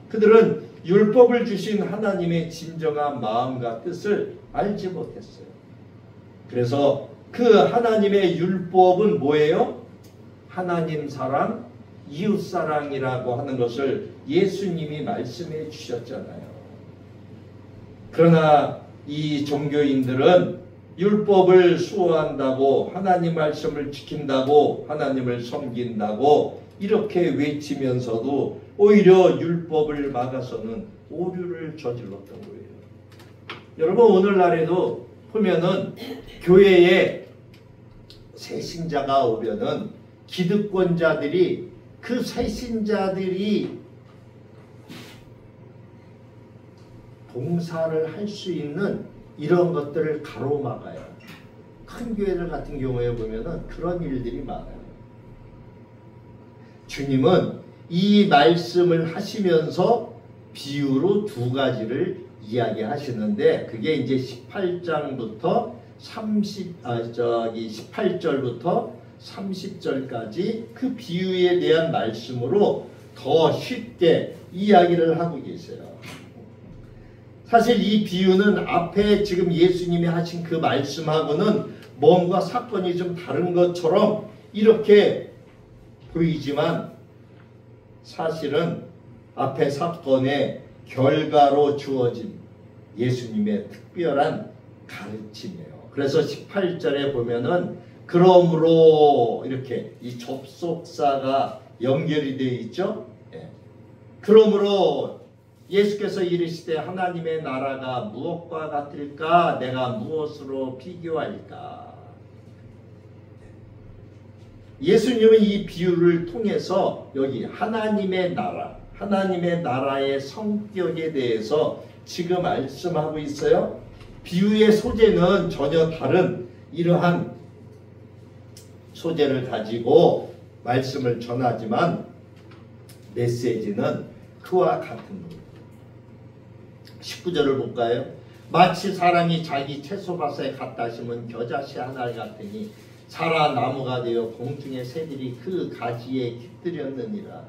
그들은 율법을 주신 하나님의 진정한 마음과 뜻을 알지 못했어요. 그래서 그 하나님의 율법은 뭐예요? 하나님 사랑, 이웃 사랑이라고 하는 것을 예수님이 말씀해 주셨잖아요. 그러나 이 종교인들은 율법을 수호한다고 하나님 말씀을 지킨다고 하나님을 섬긴다고 이렇게 외치면서도 오히려 율법을 막아서는 오류를 저질렀던 거예요. 여러분 오늘날에도 보면은 교회에 새 신자가 오면은 기득권자들이 그 새 신자들이 봉사를 할 수 있는 이런 것들을 가로막아요. 큰 교회들 같은 경우에 보면은 그런 일들이 많아요. 주님은 이 말씀을 하시면서 비유로 두 가지를 이야기하시는데 그게 이제 18절부터 30절까지 그 비유에 대한 말씀으로 더 쉽게 이야기를 하고 계세요. 사실 이 비유는 앞에 지금 예수님이 하신 그 말씀하고는 뭔가 사건이 좀 다른 것처럼 이렇게 보이지만 사실은 앞에 사건의 결과로 주어진 예수님의 특별한 가르침이에요. 그래서 18절에 보면은 그러므로 이렇게 이 접속사가 연결이 되어 있죠. 예. 그러므로 예수께서 이르시되 하나님의 나라가 무엇과 같을까? 내가 무엇으로 비교할까? 예수님은 이 비유를 통해서 여기 하나님의 나라, 하나님의 나라의 성격에 대해서 지금 말씀하고 있어요. 비유의 소재는 전혀 다른 이러한 소재를 가지고 말씀을 전하지만 메시지는 그와 같은 겁니다. 19절을 볼까요? 마치 사람이 자기 채소밭에 갖다 심은 겨자씨 하나 같으니 자라 나무가 되어 공중의 새들이 그 가지에 깃들였느니라.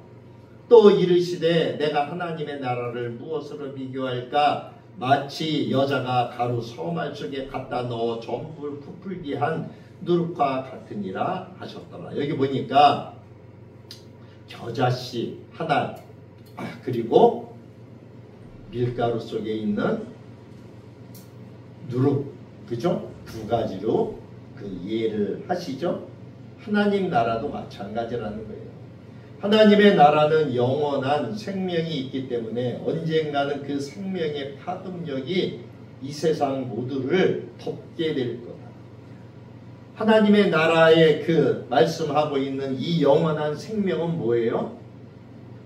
또 이르시되 내가 하나님의 나라를 무엇으로 비교할까? 마치 여자가 가루 서말 속에 갖다 넣어 전부 부풀게 한 누룩과 같으니라 하셨더라. 여기 보니까 겨자씨 하나 그리고 밀가루 속에 있는 누룩, 그죠? 두 가지로 그 이해를 하시죠? 하나님 나라도 마찬가지라는 거예요. 하나님의 나라는 영원한 생명이 있기 때문에 언젠가는 그 생명의 파급력이 이 세상 모두를 덮게 될 거다. 하나님의 나라에 그 말씀하고 있는 이 영원한 생명은 뭐예요?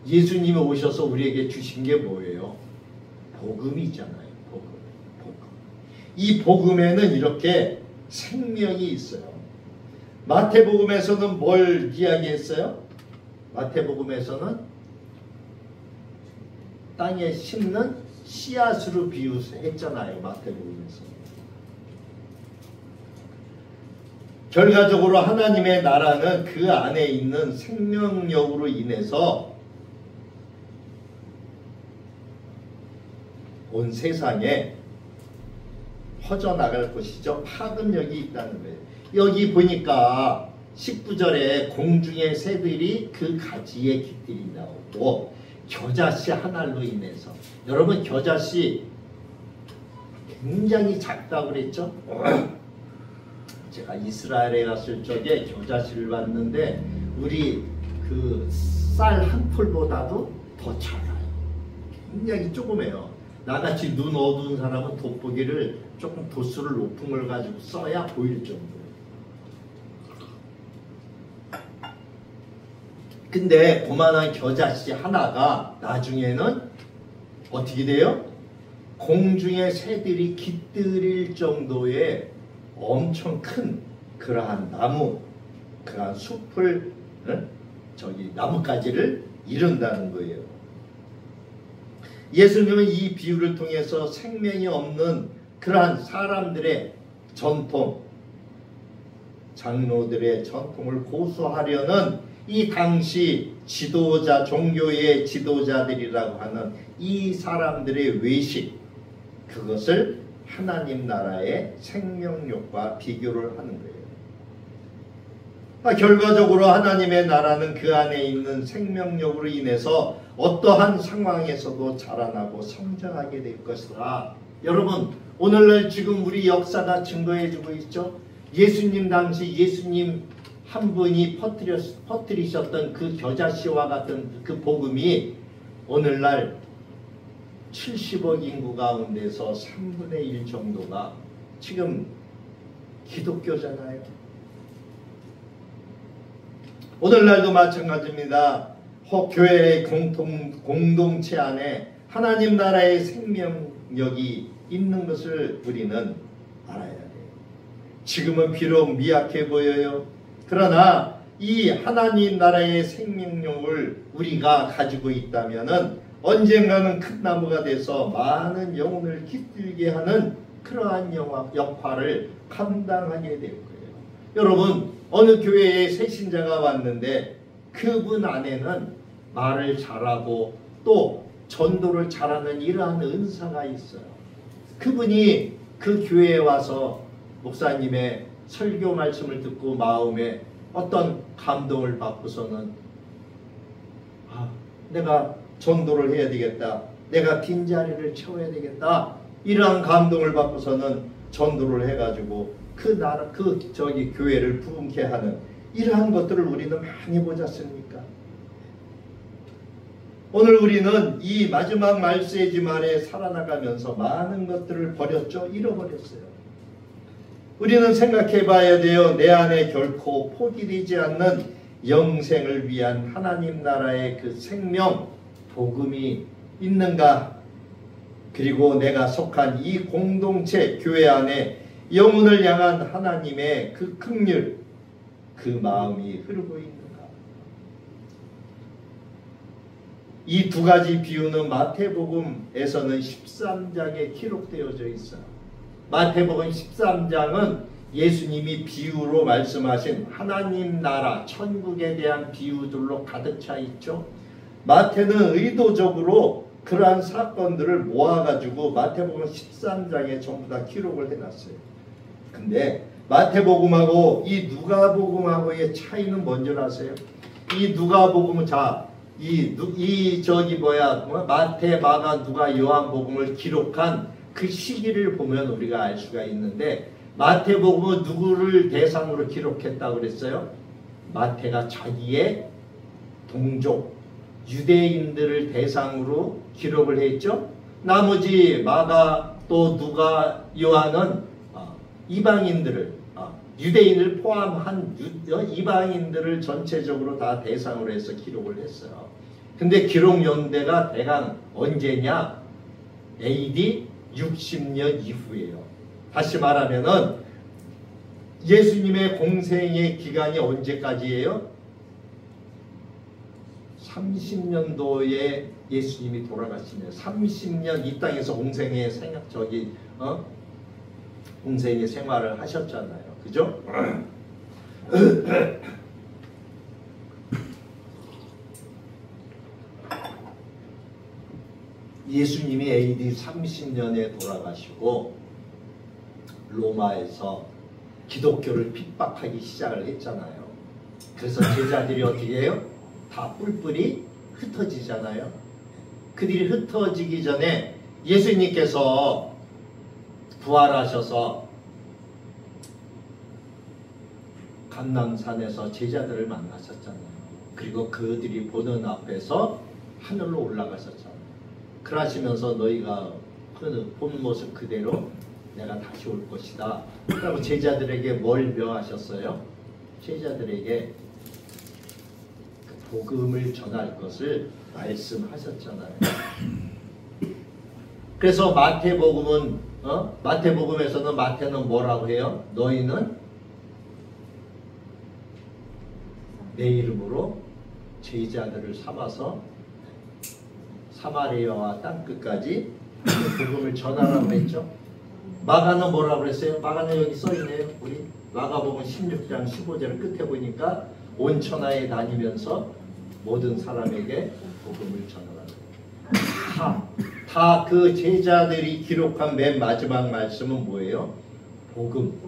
예수님이 오셔서 우리에게 주신 게 뭐예요? 복음이잖아요. 복음. 이 복음에는 이렇게 생명이 있어요. 마태복음에서는 뭘 이야기했어요? 마태복음에서는 땅에 심는 씨앗으로 비유했잖아요. 마태복음에서. 결과적으로 하나님의 나라는 그 안에 있는 생명력으로 인해서 온 세상에 퍼져나갈 것이죠. 파급력이 있다는 거예요. 여기 보니까 19절에 공중의 새들이 그 가지에 깃들이 나오고 겨자씨 하나로 인해서 여러분 겨자씨 굉장히 작다고 그랬죠? 제가 이스라엘에 갔을 적에 겨자씨를 봤는데 우리 그 쌀 한 풀보다도 더 작아요. 굉장히 조그매요. 나같이 눈 어두운 사람은 돋보기를 조금 도수를 높은 걸 가지고 써야 보일 정도. 근데 그만한 겨자씨 하나가 나중에는 어떻게 돼요? 공중의 새들이 깃들일 정도의 엄청 큰 그러한 나무, 그러한 숲을 나뭇가지를 이룬다는 거예요. 예수님은 이 비유를 통해서 생명이 없는 그러한 사람들의 전통, 장로들의 전통을 고수하려는 이 당시 지도자, 종교의 지도자들이라고 하는 이 사람들의 외식, 그것을 하나님 나라의 생명력과 비교를 하는 거예요. 결과적으로 하나님의 나라는 그 안에 있는 생명력으로 인해서 어떠한 상황에서도 자라나고 성장하게 될 것이라. 여러분, 오늘날 지금 우리 역사가 증거해주고 있죠. 예수님 당시 예수님 한 분이 퍼뜨리셨던 그 겨자씨와 같은 그 복음이 오늘날 70억 인구 가운데서 3분의 1 정도가 지금 기독교잖아요. 오늘날도 마찬가지입니다. 교회의 공동체 안에 하나님 나라의 생명력이 있는 것을 우리는 알아야 돼요. 지금은 비록 미약해 보여요. 그러나 이 하나님 나라의 생명력을 우리가 가지고 있다면은 언젠가는 큰 나무가 돼서 많은 영혼을 깃들게 하는 그러한 역할을 감당하게 될 거예요. 여러분, 어느 교회에 새 신자가 왔는데 그분 안에는 말을 잘하고 또 전도를 잘하는 이러한 은사가 있어요. 그분이 그 교회에 와서 목사님의 설교 말씀을 듣고 마음에 어떤 감동을 받고서는 내가 전도를 해야 되겠다. 내가 빈자리를 채워야 되겠다. 이러한 감동을 받고서는 전도를 해가지고 교회를 부흥케 하는 이러한 것들을 우리는 많이 보지 않습니까? 오늘 우리는 이 마지막 말세지 말에 살아나가면서 많은 것들을 버렸죠. 잃어버렸어요. 우리는 생각해 봐야 돼요. 내 안에 결코 포기되지 않는 영생을 위한 하나님 나라의 그 생명, 복음이 있는가? 그리고 내가 속한 이 공동체, 교회 안에 영혼을 향한 하나님의 그 긍휼, 그 마음이 흐르고 있는가? 이 두 가지 비유는 마태복음에서는 13장에 기록되어져 있어요. 마태복음 13장은 예수님이 비유로 말씀하신 하나님 나라, 천국에 대한 비유들로 가득 차 있죠. 마태는 의도적으로 그러한 사건들을 모아가지고 마태복음 13장에 전부 다 기록을 해놨어요. 근데 마태복음하고 이 누가복음하고의 차이는 뭔지 아세요? 이 누가복음은 마태, 마가, 누가, 요한복음을 기록한 그 시기를 보면 우리가 알 수가 있는데 마태복음은 누구를 대상으로 기록했다고 그랬어요? 마태가 자기의 동족 유대인들을 대상으로 기록을 했죠. 나머지 마가 또 누가 요한은 이방인들을 유대인을 포함한 이방인들을 전체적으로 다 대상으로 해서 기록을 했어요. 근데 기록 연대가 대강 언제냐? AD 60년 이후예요. 다시 말하면은 예수님의 공생의 기간이 언제까지예요? 30년도에 예수님이 돌아가시면 30년 이 땅에서 공생의 공생의 생활을 하셨잖아요. 그죠? 예수님이 AD 30년에 돌아가시고 로마에서 기독교를 핍박하기 시작을 했잖아요. 그래서 제자들이 어떻게 해요? 다 뿔뿔이 흩어지잖아요. 그들이 흩어지기 전에 예수님께서 부활하셔서 감람산에서 제자들을 만나셨잖아요. 그리고 그들이 보는 앞에서 하늘로 올라가셨잖아요. 그러시면서 너희가 본 모습 그대로 내가 다시 올 것이다. 그리고 제자들에게 뭘 명하셨어요? 제자들에게 복음을 전할 것을 말씀하셨잖아요. 그래서 마태복음에서는 마태는 뭐라고 해요? 너희는 내 이름으로 제자들을 삼아서 사마리아와 땅끝까지 복음을 전하라고 했죠. 마가는 뭐라고 그랬어요? 마가는 여기 써있네요. 우리 마가복음 16장 15절 끝에 보니까 온 천하에 다니면서 모든 사람에게 복음을 전하라. 다 그 제자들이 기록한 맨 마지막 말씀은 뭐예요? 복음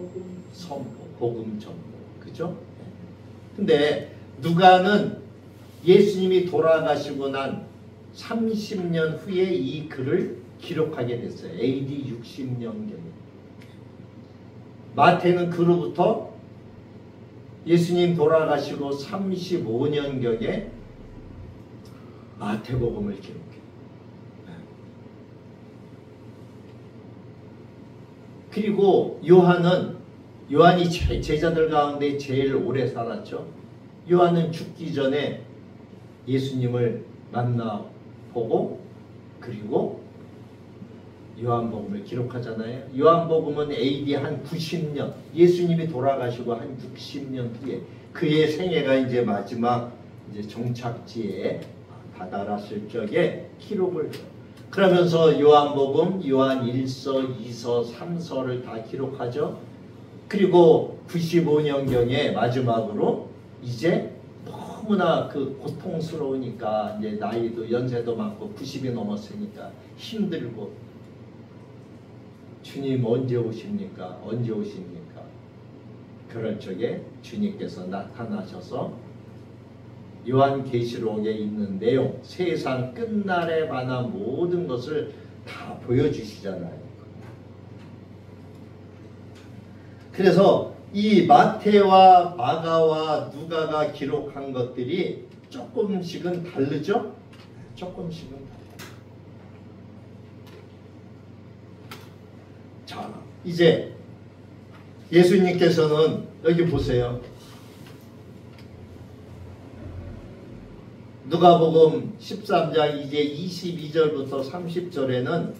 선포, 복음 전포. 그죠? 근데 누가는 예수님이 돌아가시고 난 30년 후에 이 글을 기록하게 됐어요. AD 60년경에. 마태는 그로부터 예수님 돌아가시고 35년경에 마태복음을 기록해요. 그리고 요한이 제자들 가운데 제일 오래 살았죠. 요한은 죽기 전에 예수님을 만나보고 그리고 요한복음을 기록하잖아요. 요한복음은 AD 한 90년, 예수님이 돌아가시고 한 60년 후에 그의 생애가 이제 마지막 이제 종착지에 다다랐을 적에 기록을 해요. 그러면서 요한복음, 요한 1서, 2서, 3서를 다 기록하죠. 그리고 95년경에 마지막으로 이제 너무나 그 고통스러우니까 이제 나이도 연세도 많고 90이 넘었으니까 힘들고 주님 언제 오십니까? 언제 오십니까? 그럴 적에 주님께서 나타나셔서 요한계시록에 있는 내용, 세상 끝날에 관한 모든 것을 다 보여주시잖아요. 그래서 이 마태와 마가와 누가가 기록한 것들이 조금씩은 다르죠? 조금씩은 다르죠. 자, 이제 예수님께서는 여기 보세요. 누가복음 13장 이제 22절부터 30절에는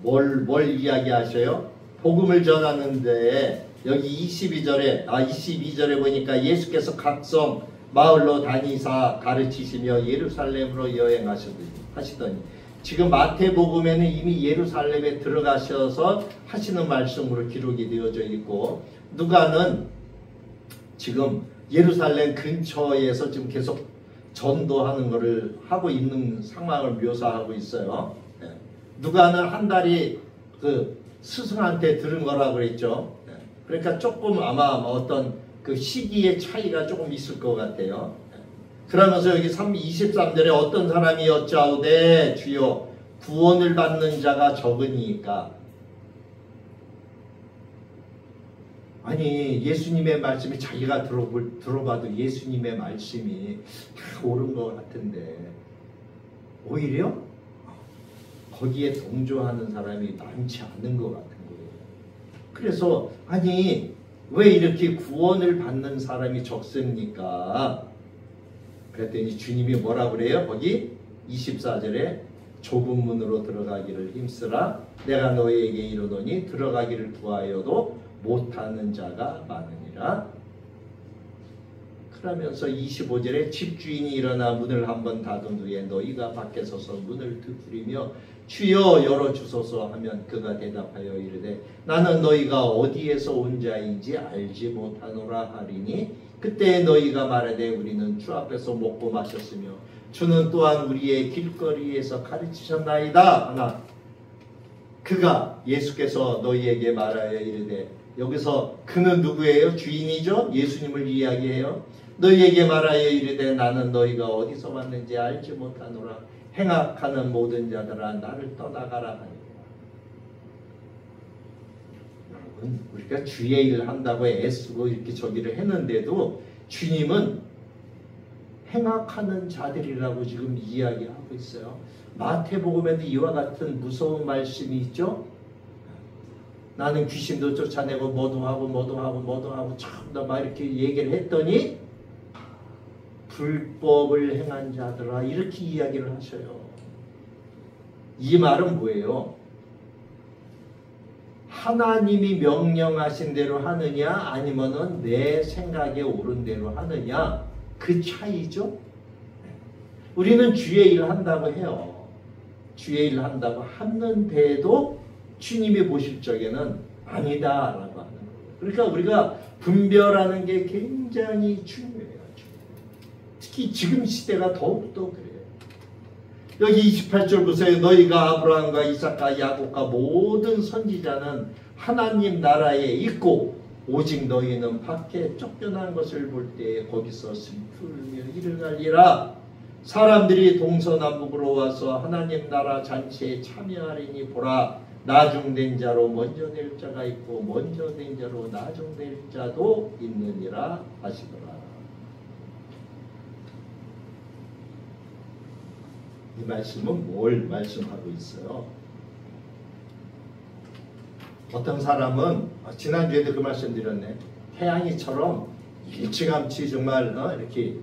뭘 이야기하셔요? 복음을 전하는데 여기 22절에 보니까 예수께서 각성 마을로 다니사 가르치시며 예루살렘으로 여행하시더니 지금 마태복음에는 이미 예루살렘에 들어가셔서 하시는 말씀으로 기록이 되어져 있고 누가는 지금 예루살렘 근처에서 지금 계속 전도하는 것을 하고 있는 상황을 묘사하고 있어요. 누가는 한 달이 그 스승한테 들은 거라고 그랬죠. 그러니까 조금 아마 어떤 그 시기의 차이가 조금 있을 것 같아요. 그러면서 여기 23절에 어떤 사람이 여짜오되 주여 구원을 받는 자가 적으니까 아니 예수님의 말씀이 자기가 들어봐도 예수님의 말씀이 다 옳은 것 같은데 오히려 거기에 동조하는 사람이 많지 않은 것 같은 거예요. 그래서 아니 왜 이렇게 구원을 받는 사람이 적습니까? 그랬더니 주님이 뭐라 그래요? 거기 24절에 좁은 문으로 들어가기를 힘쓰라. 내가 너희에게 이르노니 들어가기를 구하여도 못하는 자가 많으니라. 그러면서 25절에 집주인이 일어나 문을 한번 닫은 후에 너희가 밖에 서서 문을 두드리며 주여 열어주소서 하면 그가 대답하여 이르되 나는 너희가 어디에서 온 자인지 알지 못하노라 하리니 그때 너희가 말하되 우리는 주 앞에서 먹고 마셨으며 주는 또한 우리의 길거리에서 가르치셨나이다 하나 그가 예수께서 너희에게 말하여 이르되 여기서 그는 누구예요? 주인이죠? 예수님을 이야기해요. 너희에게 말하여 이르되 나는 너희가 어디서 왔는지 알지 못하노라. 행악하는 모든 자들아 나를 떠나가라 하니라. 여러분 우리가 주의 일을 한다고 애쓰고 이렇게 저기를 했는데도 주님은 행악하는 자들이라고 지금 이야기하고 있어요. 마태복음에도 이와 같은 무서운 말씀이 있죠. 나는 귀신도 쫓아내고 뭐도 하고 참다 막 이렇게 얘기를 했더니 불법을 행한 자들아 이렇게 이야기를 하셔요. 이 말은 뭐예요? 하나님이 명령하신 대로 하느냐 아니면은 내 생각에 옳은 대로 하느냐 그 차이죠. 우리는 주의 일을 한다고 해요. 주의 일을 한다고 하는데도 주님이 보실 적에는 아니다라고 하는 거예요. 그러니까 우리가 분별하는 게 굉장히 중요해요. 특히 지금 시대가 더욱더 그래요. 여기 28절 보세요. 너희가 아브라함과 이삭과 야곱과 모든 선지자는 하나님 나라에 있고 오직 너희는 밖에 쫓겨난 것을 볼 때에 거기서 슬프며 이를 갈리라. 사람들이 동서남북으로 와서 하나님 나라 잔치에 참여하리니 보라 나중된 자로 먼저 될 자가 있고 먼저 된 자로 나중될 자도 있느니라 하시더라. 이 말씀은 뭘 말씀하고 있어요? 어떤 사람은 지난주에도 그 말씀 드렸네. 태양이처럼 일찌감치 정말 이렇게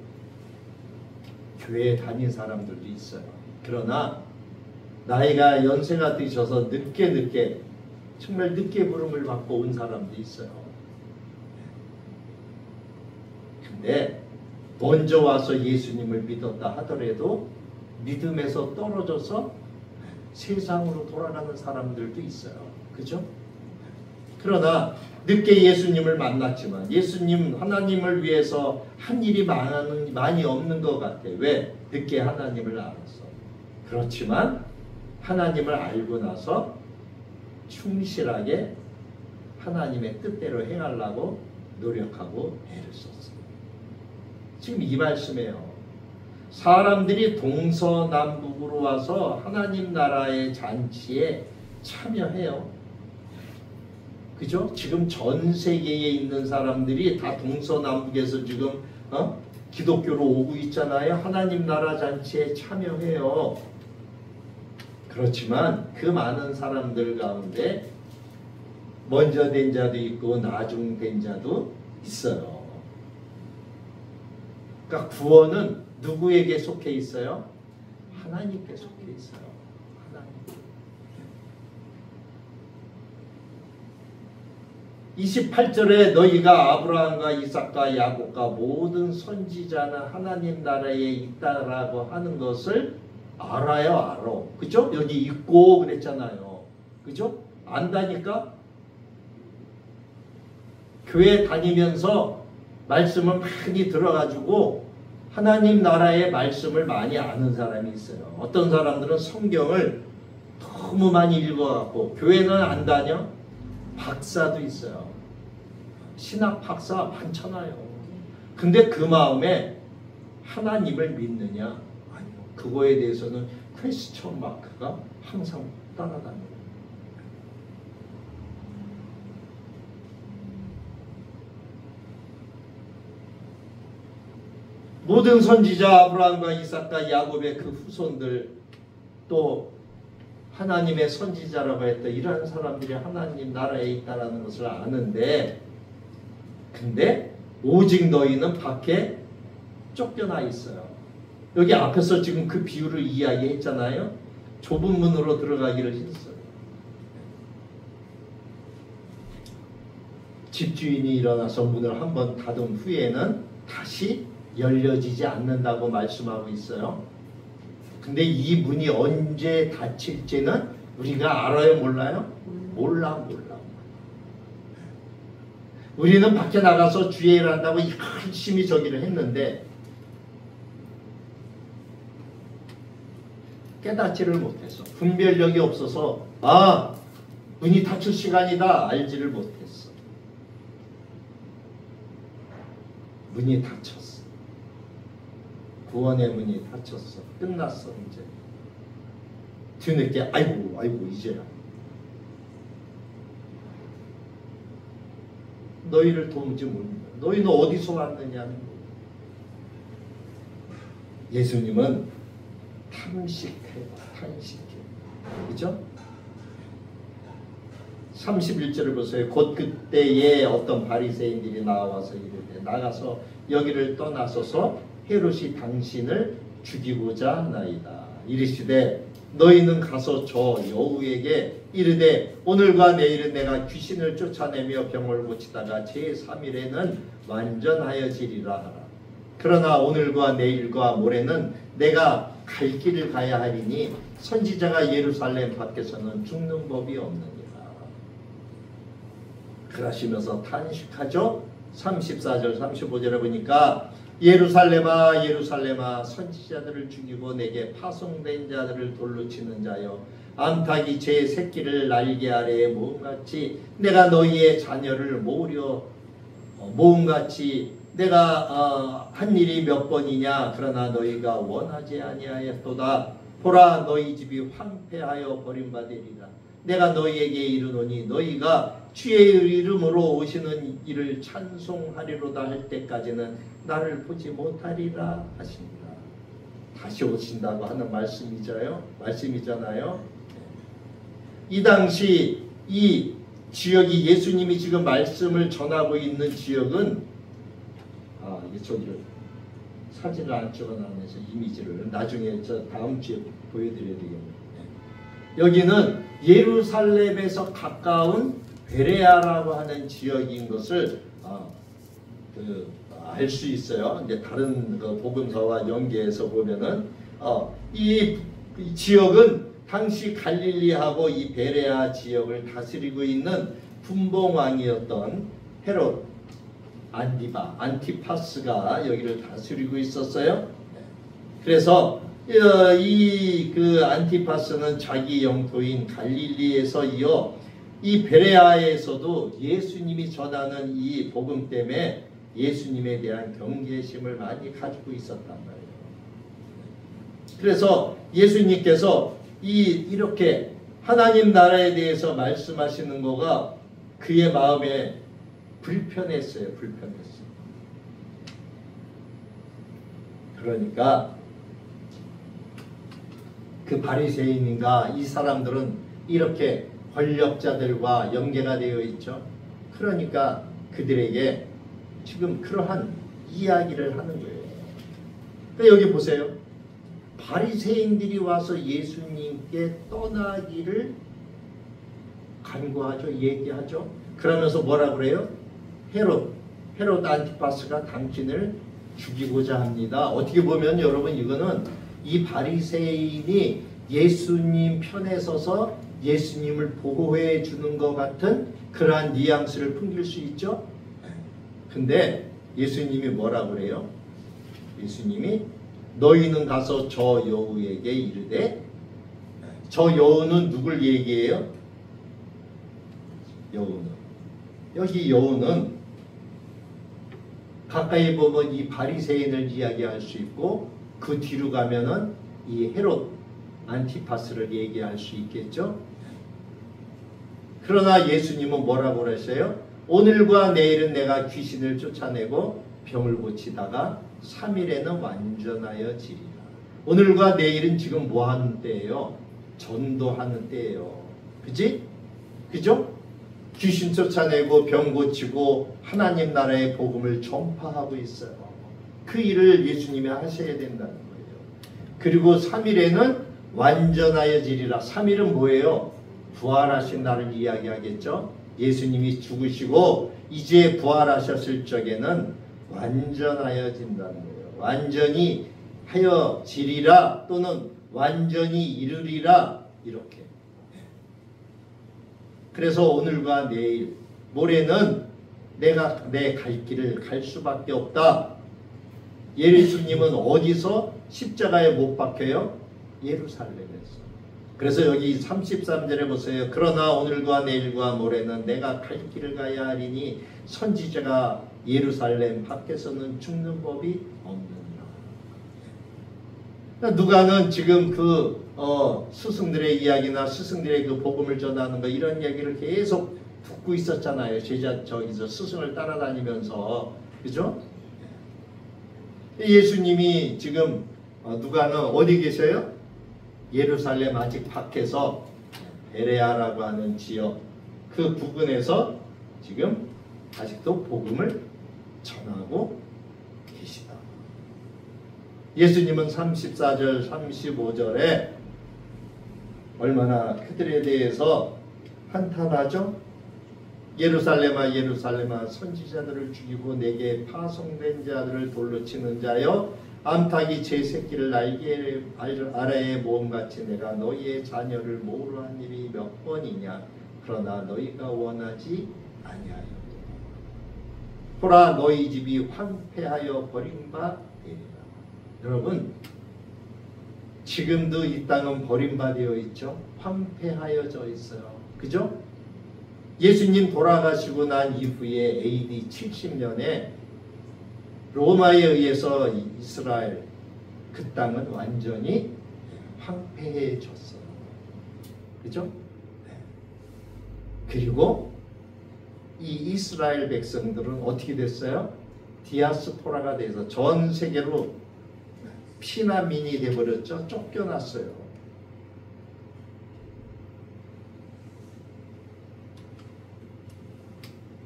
교회에 다닌 사람들도 있어요. 그러나 나이가 연세가 드셔서 늦게 정말 늦게 부름을 받고 온 사람도 있어요. 근데 먼저 와서 예수님을 믿었다 하더라도 믿음에서 떨어져서 세상으로 돌아가는 사람들도 있어요. 그죠? 그러나 늦게 예수님을 만났지만 예수님 하나님을 위해서 한 일이 많이 없는 것 같아. 왜? 늦게 하나님을 알았어. 그렇지만 하나님을 알고 나서 충실하게 하나님의 뜻대로 행하려고 노력하고 애를 썼어요. 지금 이 말씀이에요. 사람들이 동서남북으로 와서 하나님 나라의 잔치에 참여해요. 그죠? 지금 전 세계에 있는 사람들이 다 동서남북에서 지금 기독교로 오고 있잖아요. 하나님 나라 잔치에 참여해요. 그렇지만 그 많은 사람들 가운데 먼저 된 자도 있고 나중 된 자도 있어요. 그러니까 구원은 누구에게 속해 있어요? 하나님께 속해 있어요. 하나님. 28절에 너희가 아브라함과 이삭과 야곱과 모든 선지자는 하나님 나라에 있다라고 하는 것을 알아요, 알아. 그죠? 여기 있고 그랬잖아요. 그죠? 안다니까? 교회 다니면서 말씀을 많이 들어가지고 하나님 나라의 말씀을 많이 아는 사람이 있어요. 어떤 사람들은 성경을 너무 많이 읽어갖고 교회는 안 다녀? 박사도 있어요. 신학 박사 많잖아요. 근데 그 마음에 하나님을 믿느냐? 아니요. 그거에 대해서는 퀘스천 마크가 항상 따라다녀요. 모든 선지자 아브라함과 이삭과 야곱의 그 후손들 또 하나님의 선지자라고 했던 이러한 사람들이 하나님 나라에 있다는 것을 아는데 근데 오직 너희는 밖에 쫓겨나 있어요. 여기 앞에서 지금 그 비유를 이야기했잖아요. 좁은 문으로 들어가기를 했어요. 집주인이 일어나서 문을 한번 닫은 후에는 다시 열려지지 않는다고 말씀하고 있어요. 근데 이 문이 언제 닫힐지는 우리가 알아요, 몰라요? 몰라. 우리는 밖에 나가서 주의 일을 한다고 열심히 저기를 했는데 깨닫지를 못했어. 분별력이 없어서 문이 닫힐 시간이다 알지를 못했어. 문이 닫혔어. 구원의 문이 닫혔어. 끝났어 이제. 뒤늦게 아이고 이제야. 너희를 도무지 모른다. 너희는 어디서 왔느냐는 거예요. 예수님은 탄식해요. 그죠? 31절을 보세요. 곧 그때에 어떤 바리새인들이 나와서 이르되 나가서 여기를 떠나서서 헤롯이 당신을 죽이고자 하나이다. 이르시되 너희는 가서 저 여우에게 이르되 오늘과 내일은 내가 귀신을 쫓아내며 병을 고치다가 제3일에는 완전하여지리라 하라. 그러나 오늘과 내일과 모레는 내가 갈 길을 가야 하리니 선지자가 예루살렘 밖에서는 죽는 법이 없느니라. 그러시면서 탄식하죠. 34절 35절에 보니까 예루살렘아 예루살렘아 선지자들을 죽이고 내게 파송된 자들을 돌로 치는 자여 암탉이 제 새끼를 날개 아래에 모음같이 내가 너희의 자녀를 모으려 모음같이 내가 한 일이 몇 번이냐. 그러나 너희가 원하지 아니하였도다. 보라 너희 집이 황폐하여 버림받으리라. 내가 너희에게 이르노니 너희가 주의 이름으로 오시는 이를 찬송하리로다 할 때까지는 나를 보지 못하리라 하십니다. 다시 오신다고 하는 말씀이잖아요. 이 당시 이 지역이 예수님이 지금 말씀을 전하고 있는 지역은 이게 저기를 사진을 안 찍어놔서 이미지를 나중에 저 다음 주에 보여드려야 되겠네요. 여기는 예루살렘에서 가까운 베레아라고 하는 지역인 것을 알 수 있어요. 이제 다른 복음서와 연계해서 보면은 이 지역은 당시 갈릴리하고 이 베레아 지역을 다스리고 있는 분봉왕이었던 헤롯 안티파스가 여기를 다스리고 있었어요. 그래서 이 안티파스는 자기 영토인 갈릴리에서 이어 이 베레아에서도 예수님이 전하는 이 복음 때문에 예수님에 대한 경계심을 많이 가지고 있었단 말이에요. 그래서 예수님께서 이렇게 하나님 나라에 대해서 말씀하시는 거가 그의 마음에 불편했어요. 그러니까 그 바리새인인가 이 사람들은 이렇게 권력자들과 연계가 되어 있죠. 그러니까 그들에게 지금 그러한 이야기를 하는 거예요. 그러니까 여기 보세요. 바리새인들이 와서 예수님께 떠나기를 간구하죠. 얘기하죠. 그러면서 뭐라 그래요? 헤롯 안티파스가 당신을 죽이고자 합니다. 어떻게 보면 여러분 이거는 이 바리새인이 예수님 편에 서서 예수님을 보호해 주는 것 같은 그러한 뉘앙스를 풍길 수 있죠. 근데 예수님이 뭐라 그래요? 예수님이 너희는 가서 저 여우에게 이르되, 저 여우는 누굴 얘기해요? 여기 여우는 가까이 보면 이 바리새인을 이야기할 수 있고 그 뒤로 가면은 이 헤롯 안티파스를 얘기할 수 있겠죠. 그러나 예수님은 뭐라고 그러세요? 오늘과 내일은 내가 귀신을 쫓아내고 병을 고치다가 3일에는 완전하여 지리라. 오늘과 내일은 지금 뭐 하는 때예요? 전도하는 때예요. 그죠? 귀신 쫓아내고 병 고치고 하나님 나라의 복음을 전파하고 있어요. 그 일을 예수님이 하셔야 된다는 거예요. 그리고 3일에는 완전하여 지리라. 3일은 뭐예요? 부활하신 날을 이야기하겠죠. 예수님이 죽으시고 이제 부활하셨을 적에는 완전하여 진다는 거예요. 완전히 하여 지리라 또는 완전히 이르리라 이렇게. 그래서 오늘과 내일 모레는 내가 내 갈 길을 갈 수밖에 없다. 예수님은 어디서 십자가에 못 박혀요? 예루살렘에서. 그래서 여기 33절에 보세요. 그러나 오늘과 내일과 모레는 내가 갈 길을 가야 하리니 선지자가 예루살렘 밖에서는 죽는 법이 없느니라. 누가는 지금 스승들의 이야기나 스승들의 그 복음을 전하는 거 이런 얘기를 계속 듣고 있었잖아요. 저기서 스승을 따라다니면서. 그죠? 예수님이 지금 누가는 어디 계셔요? 예루살렘 아직 밖에서 베레아라고 하는 지역 그 부근에서 지금 아직도 복음을 전하고 계시다. 예수님은 34절 35절에 얼마나 그들에 대해서 한탄하죠. 예루살렘아 예루살렘아 선지자들을 죽이고 내게 파송된 자들을 돌로 치는 자여 암탉이 제 새끼를 날개 아래에 모음같이 내가 너희의 자녀를 모으려 한 일이 몇 번이냐. 그러나 너희가 원하지 아니하였도다. 보라 너희 집이 황폐하여 버림받으리라. 여러분 지금도 이 땅은 버림받아 있죠. 황폐하여져 있어요. 그죠? 예수님 돌아가시고 난 이후에 AD 70년에 로마에 의해서 이스라엘 그 땅은 완전히 황폐해졌어요. 그죠? 네. 그리고 이 이스라엘 백성들은 어떻게 됐어요? 디아스포라가 돼서 전 세계로 피난민이 돼버렸죠. 쫓겨났어요.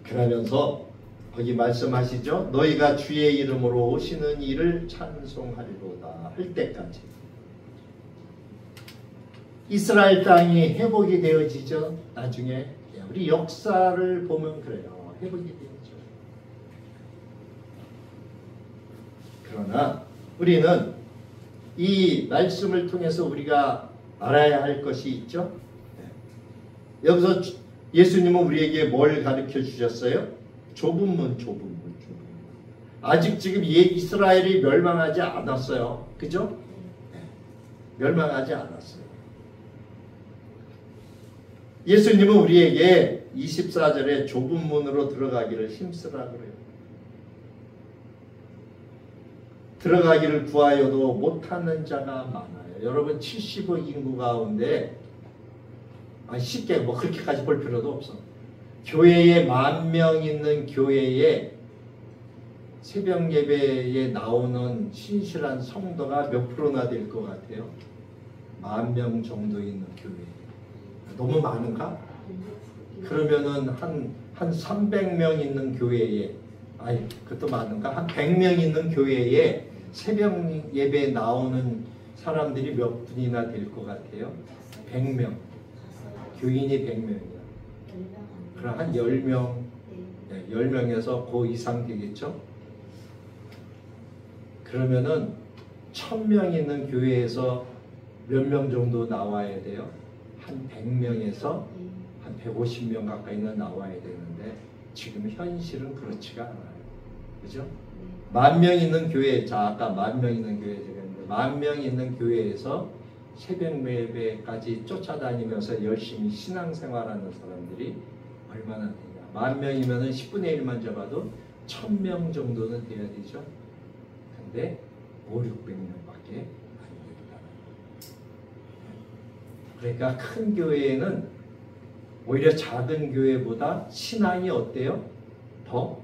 그러면서 거기 말씀하시죠. 너희가 주의 이름으로 오시는 이를 찬송하리로다 할 때까지. 이스라엘 땅이 회복이 되어지죠. 나중에 우리 역사를 보면 그래요. 회복이 되어져. 그러나 우리는 이 말씀을 통해서 우리가 알아야 할 것이 있죠. 여기서 예수님은 우리에게 뭘 가르쳐 주셨어요? 좁은 문. 아직 지금 이스라엘이 멸망하지 않았어요. 그죠? 멸망하지 않았어요. 예수님은 우리에게 24절에 좁은 문으로 들어가기를 힘쓰라 그래요. 들어가기를 구하여도 못하는 자가 많아요. 여러분 70억 인구 가운데 쉽게 뭐 그렇게까지 볼 필요도 없어. 교회에 10,000명 있는 교회에 새벽 예배에 나오는 신실한 성도가 몇 프로나 될 것 같아요? 10,000명 정도 있는 교회. 너무 많은가? 그러면은 한 300명 있는 교회에, 그것도 많은가? 한 100명 있는 교회에 새벽 예배에 나오는 사람들이 몇 분이나 될 것 같아요? 100명. 교인이 100명이야. 그럼 한 10명, 10명에서 그 이상 되겠죠? 그러면은 1000명 있는 교회에서 몇 명 정도 나와야 돼요? 한 100명에서 한 150명 가까이는 나와야 되는데 지금 현실은 그렇지가 않아요. 그죠? 10,000명 있는 교회, 아까 10,000명 있는 교회 되겠는데 10,000명 있는 교회에서 새벽 예배까지 쫓아다니면서 열심히 신앙생활하는 사람들이 얼마나 되냐? 10,000명이면은 10분의 1만 잡아도 1,000명 정도는 돼야 되죠. 근데 500~600명밖에 안 됩니다. 그러니까 큰 교회에는 오히려 작은 교회보다 신앙이 어때요? 더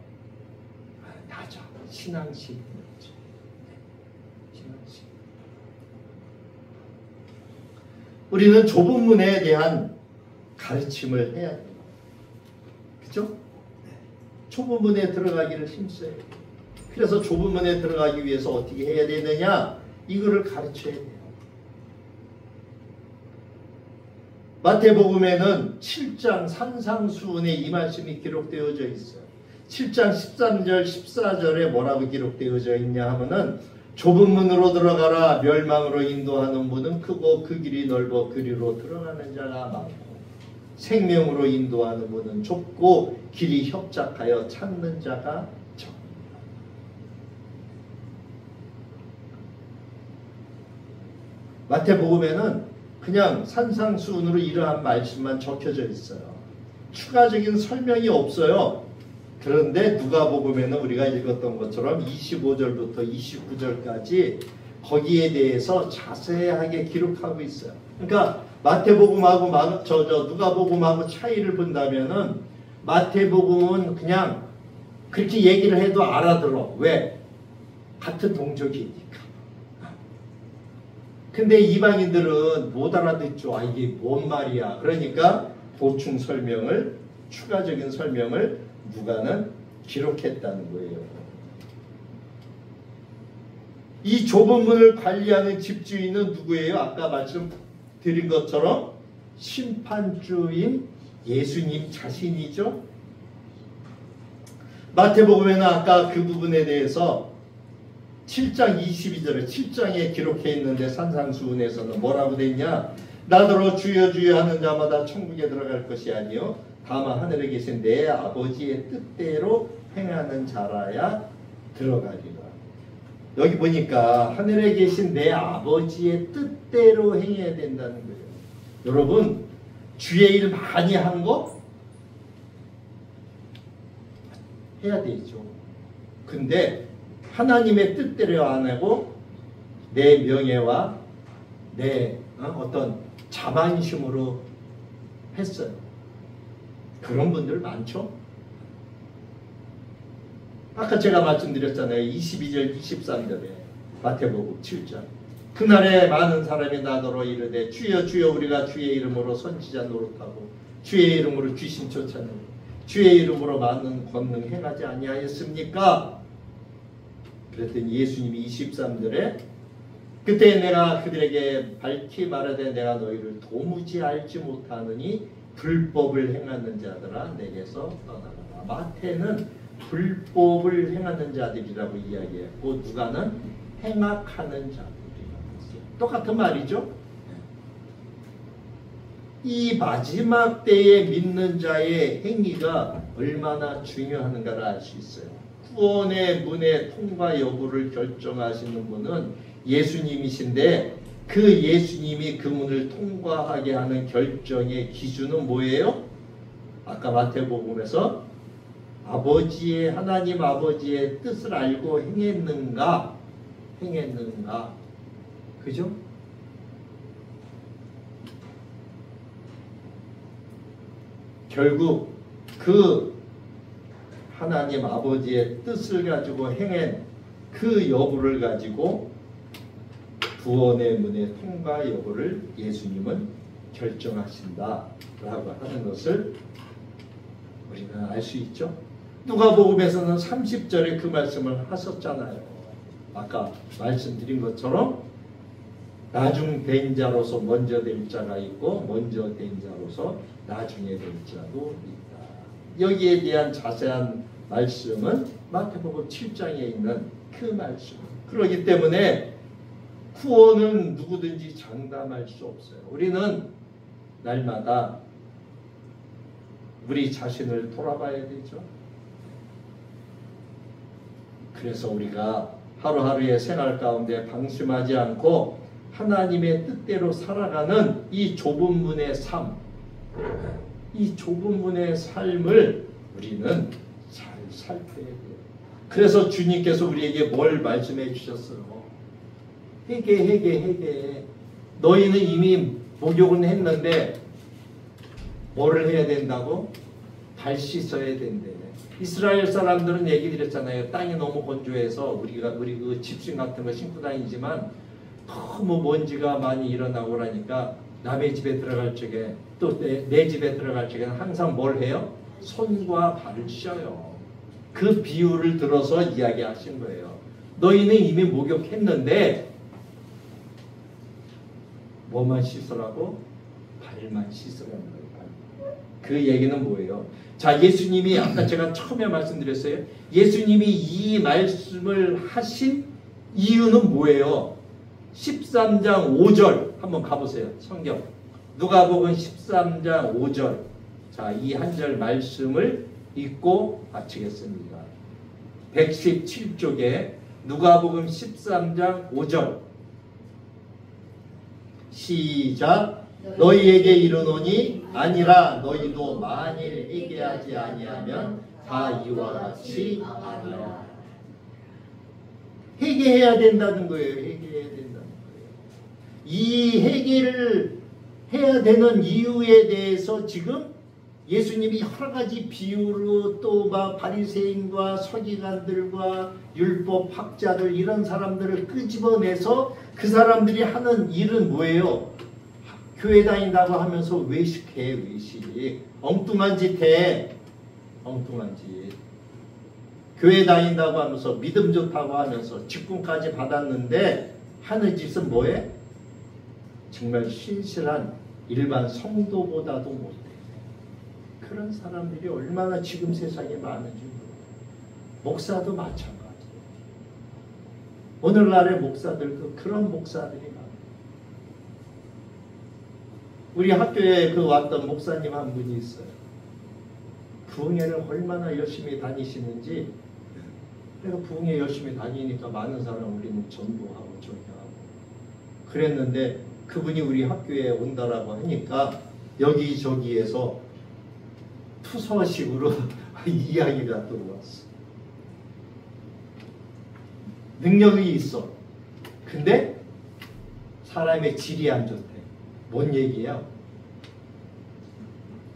낮아. 신앙심이 낮죠. 신앙심. 우리는 좁은 문에 대한 가르침을 해야 돼요. 그죠? 좁은 문에 들어가기를 힘써야 돼요. 그래서 좁은 문에 들어가기 위해서 어떻게 해야 되느냐? 이거를 가르쳐야 돼요. 마태복음에는 7장 산상수훈에 이 말씀이 기록되어져 있어요. 7장 13절 14절에 뭐라고 기록되어져 있냐 하면은 좁은 문으로 들어가라. 멸망으로 인도하는 문은 크고 그 길이 넓어 그리로 들어가는 자가 많고 생명으로 인도하는 문은 좁고 길이 협착하여 찾는 자가 적습니다. 마태복음에는 그냥 산상수훈으로 이러한 말씀만 적혀져 있어요. 추가적인 설명이 없어요. 그런데 누가복음에는 우리가 읽었던 것처럼 25절부터 29절까지 거기에 대해서 자세하게 기록하고 있어요. 그러니까 마태복음하고 누가복음하고 차이를 본다면은 마태복음은 그냥 그렇게 얘기를 해도 알아들어. 왜? 같은 동족이니까. 근데 이방인들은 못 알아듣죠. 이게 뭔 말이야. 그러니까 보충 설명을, 추가적인 설명을 누가는 기록했다는 거예요. 이 좁은 문을 관리하는 집주인은 누구예요? 아까 말씀드린 것처럼 심판주인 예수님 자신이죠. 마태복음에는 아까 그 부분에 대해서 7장 22절에 7장에 기록해 있는데 산상수훈에서는 뭐라고 돼 있냐? 나더러 주여 주여 하는 자마다 천국에 들어갈 것이 아니요 다만 하늘에 계신 내 아버지의 뜻대로 행하는 자라야 들어가리라. 여기 보니까 하늘에 계신 내 아버지의 뜻대로 행해야 된다는 거예요. 여러분 주의 일 많이 한 거 해야 되죠. 근데 하나님의 뜻대로 안 하고 내 명예와 내 어떤 자만심으로 했어요. 그런 분들 많죠? 아까 제가 말씀드렸잖아요. 22절 23절에 마태복음 7장 그날에 많은 사람이 나더러 이르되 주여 주여 우리가 주의 이름으로 선지자 노릇하고 주의 이름으로 귀신 쫓아내고 주의 이름으로 많은 권능 행하지 아니하였습니까? 그랬더니 예수님이 23절에 그때 내가 그들에게 밝히 말하되 내가 너희를 도무지 알지 못하느니 불법을 행하는 자들아 내게서 떠나가라. 마태는 불법을 행하는 자들이라고 이야기했고 누가는 행악하는 자들이라고 했어요. 똑같은 말이죠. 이 마지막 때에 믿는 자의 행위가 얼마나 중요한가를 알 수 있어요. 구원의 문의 통과 여부를 결정하시는 분은 예수님이신데 그 예수님이 그 문을 통과하게 하는 결정의 기준은 뭐예요? 아까 마태복음에서 아버지의 하나님 아버지의 뜻을 알고 행했는가? 그죠? 결국 그 하나님 아버지의 뜻을 가지고 행한 그 여부를 가지고 구원의 문의 통과 여부를 예수님은 결정하신다라고 하는 것을 우리는 알 수 있죠. 누가복음에서는 30절에 그 말씀을 하셨잖아요. 아까 말씀드린 것처럼 나중 된 자로서 먼저 될 자가 있고 먼저 된 자로서 나중에 될 자도 있다. 여기에 대한 자세한 말씀은 마태복음 7장에 있는 그 말씀. 그렇기 때문에 구원은 누구든지 장담할 수 없어요. 우리는 날마다 우리 자신을 돌아봐야 되죠. 그래서 우리가 하루하루의 생활 가운데 방심하지 않고 하나님의 뜻대로 살아가는 이 좁은 문의 삶, 이 좁은 문의 삶을 우리는 잘 살펴야 돼요. 그래서 주님께서 우리에게 뭘 말씀해 주셨어요? 회개. 너희는 이미 목욕은 했는데 뭐를 해야 된다고? 발 씻어야 된대. 이스라엘 사람들은 얘기 드렸잖아요. 땅이 너무 건조해서 우리 그 집신 같은 거 신고 다니지만 너무 먼지가 많이 일어나고 그러니까 남의 집에 들어갈 적에 또 내 집에 들어갈 적에는 항상 뭘 해요? 손과 발을 씻어요. 그 비유를 들어서 이야기하신 거예요. 너희는 이미 목욕했는데 뭐만 씻으라고? 발만 씻으라는 거예요. 그 얘기는 뭐예요? 자, 예수님이 아까 제가 처음에 말씀드렸어요. 예수님이 이 말씀을 하신 이유는 뭐예요? 13장 5절 한번 가보세요. 성경 누가복음 13장 5절. 자, 이 한 절 말씀을 읽고 마치겠습니다. 117쪽에 누가복음 13장 5절 시작. 너희에게 이르노니 아니라 너희도 만일 회개하지 아니하면 다 이와 같이 하리라. 회개해야 된다는 거예요. 회개해야 된다는 거예요. 이 회개를 해야 되는 이유에 대해서 지금 예수님이 여러 가지 비유로 또 막 바리새인과 서기관들과 율법 학자들 이런 사람들을 끄집어내서 그 사람들이 하는 일은 뭐예요? 교회 다닌다고 하면서 외식해. 외식. 엉뚱한 짓 해. 엉뚱한 짓. 교회 다닌다고 하면서 믿음 좋다고 하면서 직분까지 받았는데 하는 짓은 뭐해? 정말 신실한 일반 성도보다도 못해. 그런 사람들이 얼마나 지금 세상에 많은지 몰라요. 목사도 마찬가지예요. 오늘날의 목사들 그런 목사들이 많아요. 우리 학교에 그 왔던 목사님 한 분이 있어요. 부흥회를 얼마나 열심히 다니시는지. 내가 부흥회 열심히 다니니까 많은 사람 우리는 전도하고 전도하고 그랬는데 그분이 우리 학교에 온다라고 하니까 여기저기에서 투서식으로 이야기가 들어왔어. 능력이 있어. 근데 사람의 질이 안 좋대. 뭔 얘기야?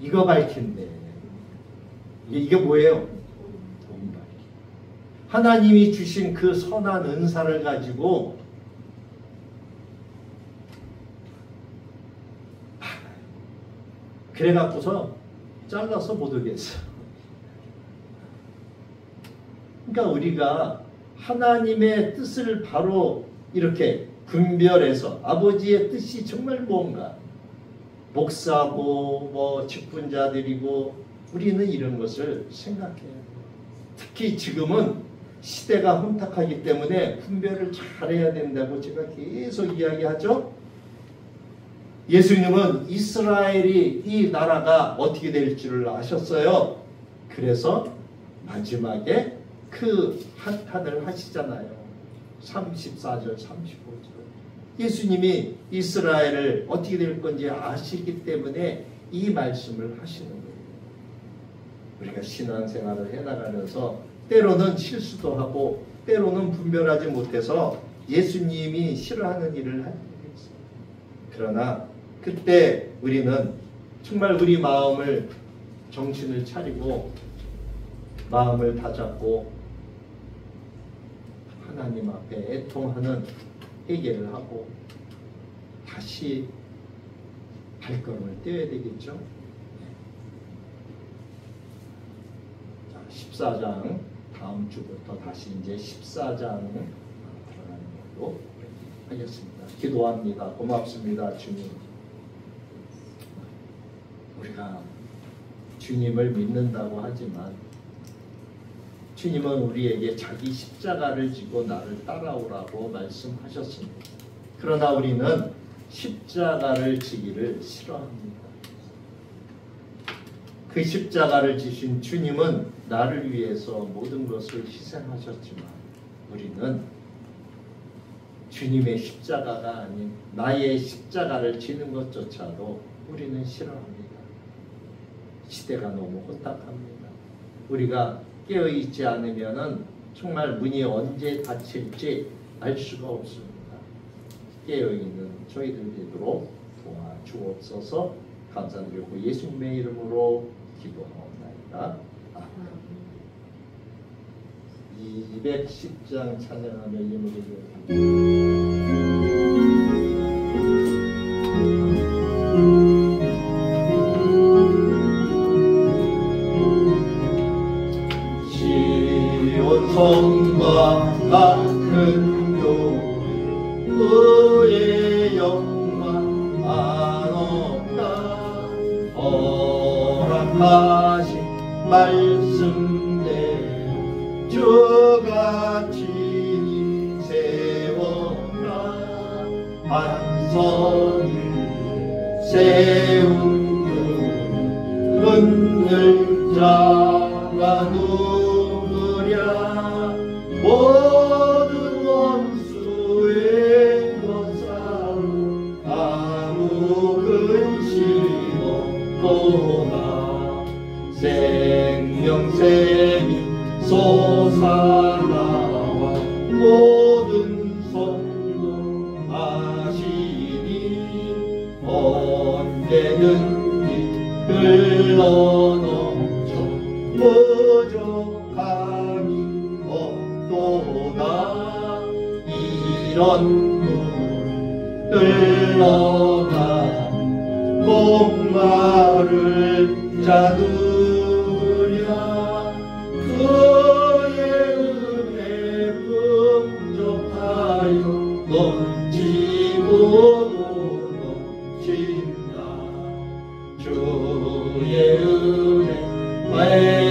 이거 밝힌대. 이게 뭐예요? 돈 밝기. 하나님이 주신 그 선한 은사를 가지고 그래갖고서 잘라서 못 오겠어. 그러니까 우리가 하나님의 뜻을 바로 이렇게 분별해서 아버지의 뜻이 정말 뭔가, 목사고 뭐 직분자들이고 우리는 이런 것을 생각해야 돼요. 특히 지금은 시대가 혼탁하기 때문에 분별을 잘해야 된다고 제가 계속 이야기하죠. 예수님은 이스라엘이 이 나라가 어떻게 될 줄을 아셨어요. 그래서 마지막에 그 한탄을 하시잖아요. 34절 35절. 예수님이 이스라엘을 어떻게 될 건지 아시기 때문에 이 말씀을 하시는 거예요. 우리가 신앙생활을 해나가면서 때로는 실수도 하고 때로는 분별하지 못해서 예수님이 싫어하는 일을 할 때도 있어요. 그러나 그때 우리는 정말 우리 마음을, 정신을 차리고 마음을 다잡고 하나님 앞에 애통하는 회개를 하고 다시 발걸음을 떼어야 되겠죠. 14장 다음 주부터 다시 이제 14장 들어가는 걸로 하겠습니다. 기도합니다. 고맙습니다, 주님. 우리가 주님을 믿는다고 하지만 주님은 우리에게 자기 십자가를 지고 나를 따라오라고 말씀하셨습니다. 그러나 우리는 십자가를 지기를 싫어합니다. 그 십자가를 지신 주님은 나를 위해서 모든 것을 희생하셨지만 우리는 주님의 십자가가 아닌 나의 십자가를 지는 것조차도 우리는 싫어합니다. 시대가 너무 혼탁합니다. 우리가 깨어있지 않으면 정말 문이 언제 닫힐지 알 수가 없습니다. 깨어있는 저희들 되도록 도와주옵소서. 감사드리고 예수님의 이름으로 기도하옵나이다. 아멘. 210장 찬양하며 예물을 성과 같은 교회 그의 영광 안없다. 허락하신 말씀대로 주가 친히 세워라. 반석을 세운 그 흔들 자가 모든 원수의 것사로 아무 근심 없도다. 생명샘이 솟아나와 모든 성공하시니 언제든지 흘러넘쳐 부족함이 없도다. 이런 물 흘러가는 목마를 자 누구랴. 그의 은혜 풍족하여 넘치고 넘친다. 주의 은혜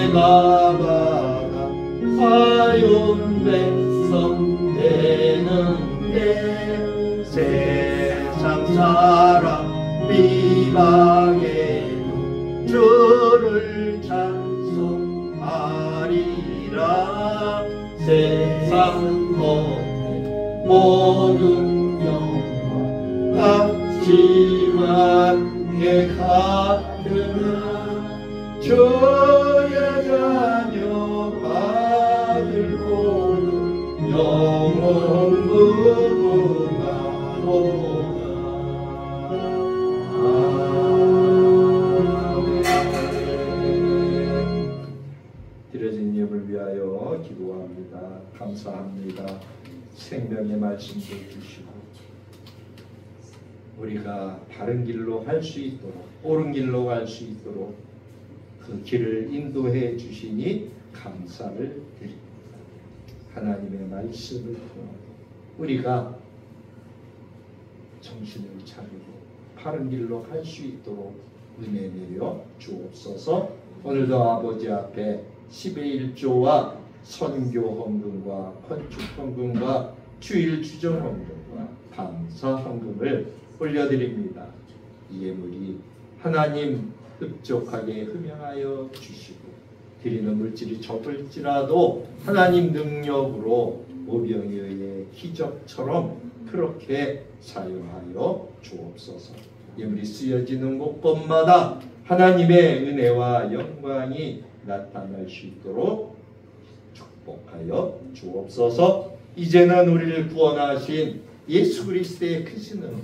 외가바가 사용 백성 되는데 세상 사람 비방에도 주를 찬송하리라. 세상 것에 모든 영광 합치만 게 가득한 주의 자녀 받을 곳은 영원 무궁하도다. 드려진 예물 위하여 기도합니다. 감사합니다. 생명의 말씀도 주시고 우리가 바른 길로 갈 수 있도록, 옳은 길로 갈 수 있도록 그 길을 인도해 주시니 감사를 드립니다. 하나님의 말씀을 통해 우리가 정신을 차리고 바른 길로 갈 수 있도록 은혜 내려 주옵소서. 오늘도 아버지 앞에 10의 1조와 선교 헌금과 건축 헌금과 주일 주정 헌금과 감사 헌금을 올려드립니다. 이 예물이 하나님 흡족하게 흠양하여 주시고 드리는 물질이 적을지라도 하나님 능력으로 오병이어의 기적처럼 그렇게 사용하여 주옵소서. 예물이 쓰여지는 곳곳마다 하나님의 은혜와 영광이 나타날 수 있도록 축복하여 주옵소서. 이제는 우리를 구원하신 예수 그리스도의 크신 은혜와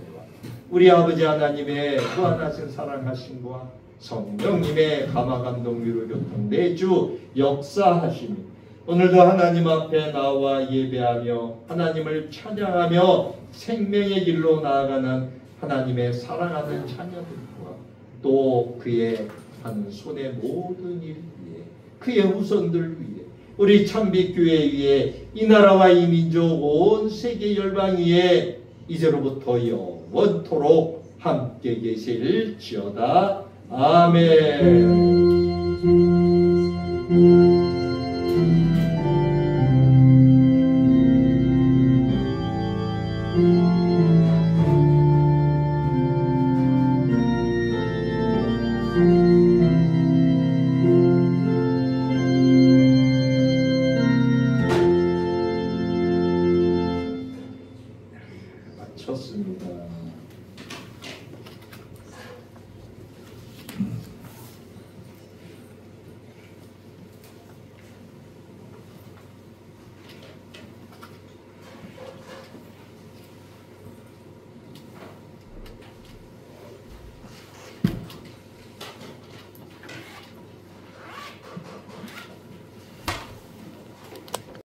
우리 아버지 하나님의 무한하신 사랑하심과 성령님의 감화감동 위로 교통 내주 역사하심이 오늘도 하나님 앞에 나와 예배하며 하나님을 찬양하며 생명의 길로 나아가는 하나님의 사랑하는 자녀들과 또 그의 한 손의 모든 일 위에 그의 후손들 위에 우리 참빛교회 위에 이 나라와 이 민족 온 세계 열방 위에 이제로부터 영원토록 함께 계실지어다. 아멘.